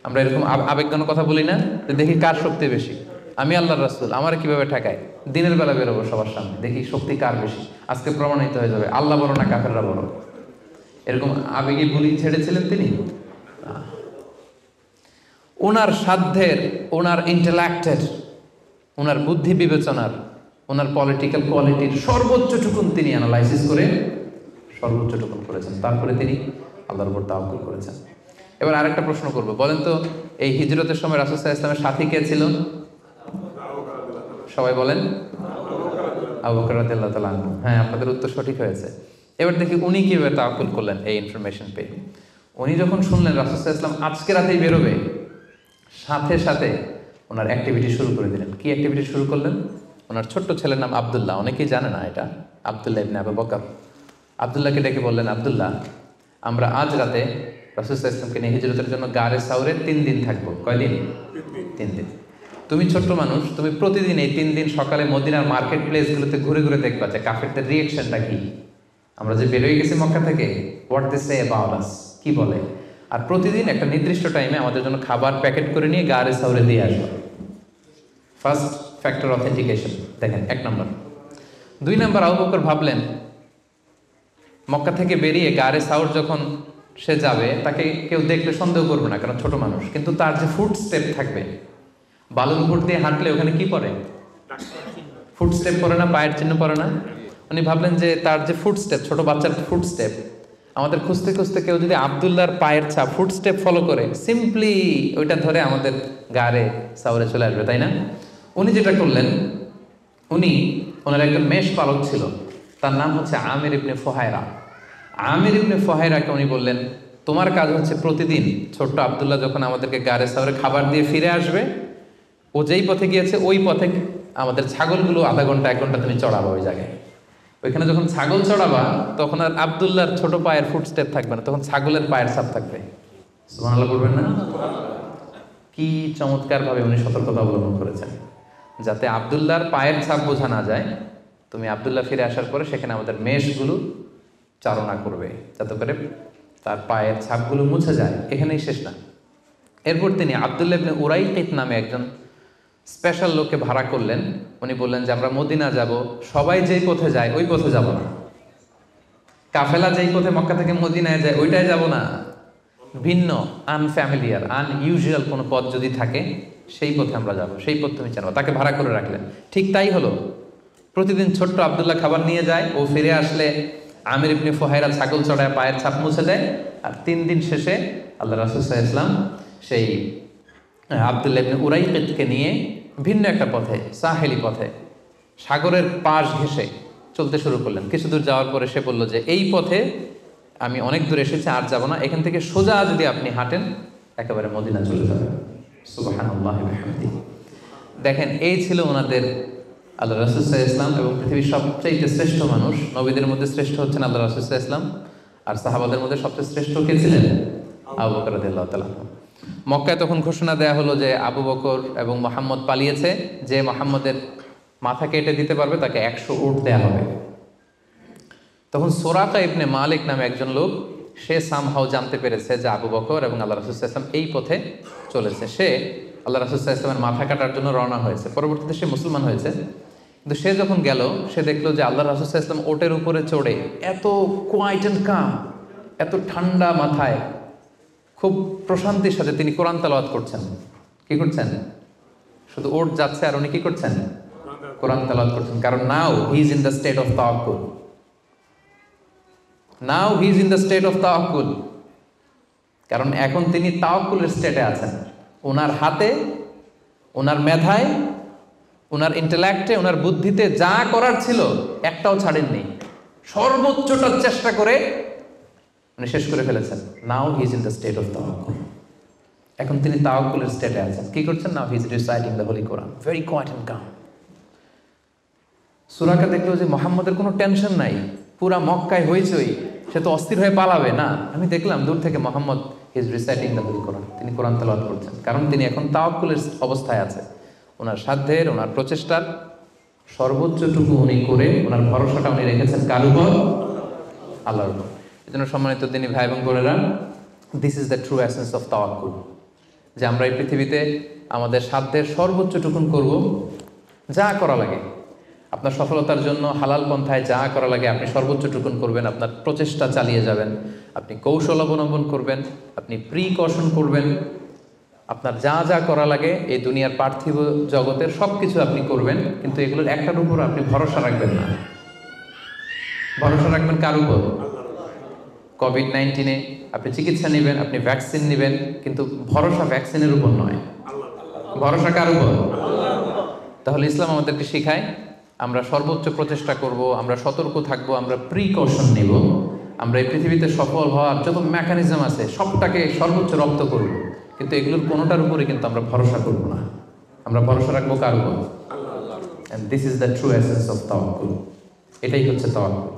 আমরা এরকম আবেগঘন কথা বলি না, যে দেখি কার শক্তি বেশি, আমি আল্লাহর রাসূল, আমার কিভাবে ঠেকায়, দিনের বেলা বেরোবো সবার সামনে, দেখি শক্তি কার বেশি, আজকে প্রমাণিত হয়ে যাবে আল্লাহ বড় না কাফেররা বড়। এরকম আবেগী বুলি ছেড়েছিলেন তিনি। ওনার সাধ্যের, ওনার ইন্টেলেক্টের, ওনার বুদ্ধি বিবেচনার, ওনার পলিটিক্যাল কোয়ালিটির সর্বোচ্চ টুকুন তিনি অ্যানালাইসিস করে সর্বোচ্চ টুকুন করেছেন। তারপরে তিনি আল্লাহর উপর তাওয়াক্কুল করেছেন। এবার আরেকটা প্রশ্ন করব, বলেন তো এই হিজরতের সময় রাসূল সাল্লাল্লাহু আলাইহি ওয়াসাল্লামের সাথী কে ছিল? সবাই বলেন আবু বকর রাদিয়াল্লাহু তাআলা আনহু। হ্যাঁ, আপনাদের উত্তর সঠিক হয়েছে। এবার দেখি উনি কিভাবে তাওয়াক্কুল করলেন এই ইনফরমেশন পেয়ে। উনি যখন শুনলেন রাসূল সাল্লাল্লাহু আলাইহি ওয়াসাল্লাম আজকে রাতেই বেরোবে, সাথে সাথে ওনার অ্যাক্টিভিটি শুরু করে দিলেন। কি অ্যাক্টিভিটি শুরু করলেন? ওনার ছোট্ট ছেলের নাম আব্দুল্লাহ, অনেকেই জানে না এটা, আব্দুল্লাহ ইবনে আবু বকর। আব্দুল্লাহকে ডেকে বললেন, আব্দুল্লাহ, আমরা আজ রাতে রাসূল সাল্লাল্লাহু আলাইহি ওয়াসাল্লামকে নিয়ে হিজরতের জন্য গারে সাউরে 3 দিন থাকবো। কয়দিন? 3 দিন। তুমি ছোট্ট মানুষ, তুমি প্রতিদিন এই 3 দিন সকালে মদিনার মার্কেট প্লেসগুলোতে ঘুরে ঘুরে দেখবা যে কাফেরদের রিয়েকশনটা কি। আমরা যে বেরোয় গেছি মক্কা থেকে, what they say about us, কি বলে। আর প্রতিদিন একটা নির্দিষ্ট টাইমে আমাদের জন্য খাবার প্যাকেট করে নিয়ে গারে সাউরে দিয়ে আসবো। ফার্স্ট ফ্যাক্টর অথেন্টিকেশন দেখেন, 1 নম্বর। 2 নম্বর, আবু বকর ভাবলেন মক্কা থেকে বেরিয়ে গারে সাউর যখন সে যাবে, তাকে কেউ দেখলে সন্দেহ করবে না, কারণ ছোট মানুষ। কিন্তু তার যে ফুট স্টেপ থাকবে, বালুর উপর দিয়ে হাঁটলে ওখানে কি পড়ে? ফুট স্টেপ পড়ে না, পায়ের চিহ্ন পড়ে না? উনি ভাবলেন যে তার যে ফুট স্টেপ, ছোট বাচ্চার ফুট স্টেপ, আমাদের খুঁজতে খুঁজতে কেউ যদি আব্দুল্লাহর পায়ের ছাপ, ফুট স্টেপ ফলো করে, সিম্পলি ওইটা ধরে আমাদের গারে সাউরে চলে আসবে, তাই না? উনি যেটা করলেন, উনি ওনার একটা মেষ পালক ছিল, তার নাম হচ্ছে আমির ইবনে ফুহায়রা। আমির ইবনে ফুহায়রাকে উনি বললেন, তোমার কাজ হচ্ছে প্রতিদিন ছোট্ট আব্দুল্লাহ যখন আমাদেরকে গারে সাউরে খাবার দিয়ে ফিরে আসবে, ও যেই পথে গিয়েছে ওই পথে আমাদের ছাগলগুলো আধা ঘন্টা 1 ঘন্টা তুমি চড়াবা ওই জায়গায়। ওইখানে যখন ছাগল চড়াবা তখন আর আব্দুল্লাহর ছোট পায়ের ফুটস্টেপ থাকবে না, তখন ছাগলের পায়ের ছাপ থাকবে। সুবহানাল্লাহ বলবেন না? কি চমৎকার ভাবে উনি সতর্কতা অবলম্বন করেছেন, যাতে আব্দুল্লাহর পায়ের ছাপ বোঝা না যায়। তুমি আব্দুল্লাহ ফিরে আসার পরে সেখানে আমাদের মেষগুলো চারণা করবে, যাতে করে তার পায়ের ছাপগুলো মুছে যায়। এখানেই শেষ না। এরপর তিনি আব্দুল্লাহ ইবনে উরাইকিত নামে একজন স্পেশাল লোককে ভাড়া করলেন। উনি বললেন যে আমরা মদিনা যাব, সবাই যেই পথে যায় ওই পথে যাব না, কাফেলা যেই পথে মক্কা থেকে মদিনায় যায় ওইটাই যাব না, ভিন্ন আনফ্যামিলিয়ার আনইউজুয়াল কোনো পথ যদি থাকে সেই পথে আমরা যাব, সেই পথ তুমি জানো। তাকে ভাড়া করে রাখলেন। ঠিক তাই হলো। প্রতিদিন ছোট্ট আব্দুল্লাহ খাবার নিয়ে যায়, ও ফিরে আসলে আমির ইবনে ফুহায়রা ছাগল চড়ায় পায়ের ছাপ মুছে দেয়। আর 3 দিন শেষে আল্লাহ রাসূল সাল্লাল্লাহু আলাইহি ওয়াসাল্লাম সেই আব্দুল্লাহ ইবনে উরাইকিতকে নিয়ে ভিন্ন একটা পথে, সাহেলি পথে, সাগরের পাশ ঘেঁষে চলতে শুরু করলেন। কিছু দূর যাওয়ার পরে সে বলল যে এই পথে আমি অনেক দূর এসেছি, আর যাব না, এখান থেকে সোজা যদি আপনি হাঁটেন একেবারে মদিনা চলে যাবেন। সুবহানাল্লাহি ওয়া বিহামদিহি। দেখেন, এই ছিল ওনাদের আল্লাহ রাসূল সাল্লাল্লাহু আলাইহি ওয়াসাল্লাম, এবং পৃথিবীর সবচেয়ে শ্রেষ্ঠ মানুষ। নবীদের মধ্যে শ্রেষ্ঠ হচ্ছেন আল্লাহ রাসূল সাল্লাল্লাহু আলাইহি ওয়াসাল্লাম, আর সাহাবাদের মধ্যে সবচেয়ে শ্রেষ্ঠ কে ছিলেন? আবু বকর রাদিয়াল্লাহু তাআলা। মক্কায় তখন ঘোষণা দেয়া হলো যে আবু বকর এবং মুহাম্মদ পালিয়েছে, যে মুহাম্মদের মাথা কেটে দিতে পারবে তাকে 100 উট দেয়া হবে। তখন সুরাকা ইবনে মালিক নামে একজন লোক, সে সামহাও জানতে পেরেছে যে আবু বকর এবং আল্লাহ রাসূল সাল্লাল্লাহু আলাইহি ওয়াসাল্লাম এই পথে চলেছে। সে আল্লাহ রাসূল সাল্লাল্লাহু আলাইহি ওয়াসাল্লামের মাথা কাটার জন্য রওনা হয়েছে। পরবর্তীতে সে মুসলমান হয়েছে। কিন্তু সে যখন গেল, সে দেখলো যে আল্লাহ রাসূল সাল্লাল্লাহু আলাইহি ওয়াসাল্লাম ওটের উপরে চড়ে এত কোয়াইট অ্যান্ড কাম, এত ঠান্ডা মাথায়, খুব প্রশান্তির সাথে তিনি কোরআন তেলাওয়াত করছেন। কি করছেন? শুধু ওট যাচ্ছে আর উনি কি করছেন? কোরআন তেলাওয়াত করছেন। কারণ now he is in the state of তাওয়াক্কুল। Now he is in the state of তাওয়াক্কুল, কারণ এখন তিনি তাওয়াক্কুলের স্টেটে আছেন। ওনার হাতে, ওনার মেধায়, ওনার ইন্টেলেক্টে, ওনার বুদ্ধিতে যা করার ছিল একটাও ছাড়েননি, সর্বোচ্চটা চেষ্টা করে উনি শেষ করে ফেলেছেন। Now he is in the state of তাওয়াক্কুল, এখন তিনি তাওয়াক্কুলের স্টেটে আছেন। কি করছেন? Now he is reciting the holy Quran, very quiet and calm. সূরাকে দেখলো যে মুহাম্মদের কোনো টেনশন নাই, পুরা মক্কায় হইচই, সে তো অস্থির হয়ে পালাবে না। আমি দেখলাম দূর থেকে Muhammad is reciting the holy Quran, তিনি কোরআন তেলাওয়াত করছেন, কারণ তিনি এখন তাওয়াক্কুলের অবস্থায় আছে। ওনার সাধ্যের, ওনার প্রচেষ্টার সর্বোচ্চটুকু উনি করে ওনার ভরসাটা উনি রেখেছেন কার উপর? আল্লাহর উপর। এই জন্য সম্মানিত তিনি ভাই এবং বোনেরা, this is the true essence of তাওয়াক্কুল, যে আমরা এই পৃথিবীতে আমাদের সাধ্যের সর্বোচ্চটুকুন করব, যা করা লাগে আপনার সফলতার জন্য হালাল পন্থায় যা করা লাগে আপনি সর্বোচ্চটুকুন করবেন, আপনার প্রচেষ্টা চালিয়ে যাবেন, আপনি কৌশল অবলম্বন করবেন, আপনি প্রিকশন করবেন, আপনার যা যা করা লাগে এই দুনিয়ার পার্থিব জগতের সব কিছু আপনি করবেন, কিন্তু এগুলোর একটার উপর আপনি ভরসা রাখবেন না। ভরসা রাখবেন কার উপর? কোভিড-19 আপনি চিকিৎসা নেবেন, আপনি ভ্যাকসিন নেবেন, কিন্তু ভরসা ভ্যাকসিনের উপর নয়, ভরসা কার উপর? তাহলে ইসলাম আমাদেরকে শেখায় আমরা সর্বোচ্চ প্রচেষ্টা করব, আমরা সতর্ক থাকব, আমরা প্রিকশন নেব, আমরা এই পৃথিবীতে সফল হওয়ার যত মেকানিজম আছে সবটাকে সর্বোচ্চ রপ্ত করব, কিন্তু এগুলোর কোনোটার উপরে কিন্তু আমরা ভরসা করব না। আমরা ভরসা রাখবো কার উপর? And this is the true essence of তাওয়াক্কুল। এটাই হচ্ছে তাওয়াক্কুল।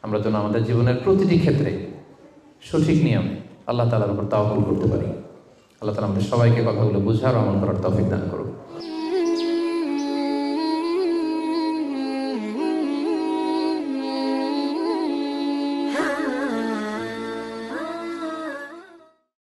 আমরা যেন আমাদের জীবনের প্রতিটি ক্ষেত্রে সঠিক নিয়মে আল্লাহ তাআলার উপর তাওয়াক্কুল করতে পারি। আল্লাহ তাআলা আমাদের সবাইকে কথাগুলো বুঝার ও আমল করার তৌফিক দান করুন।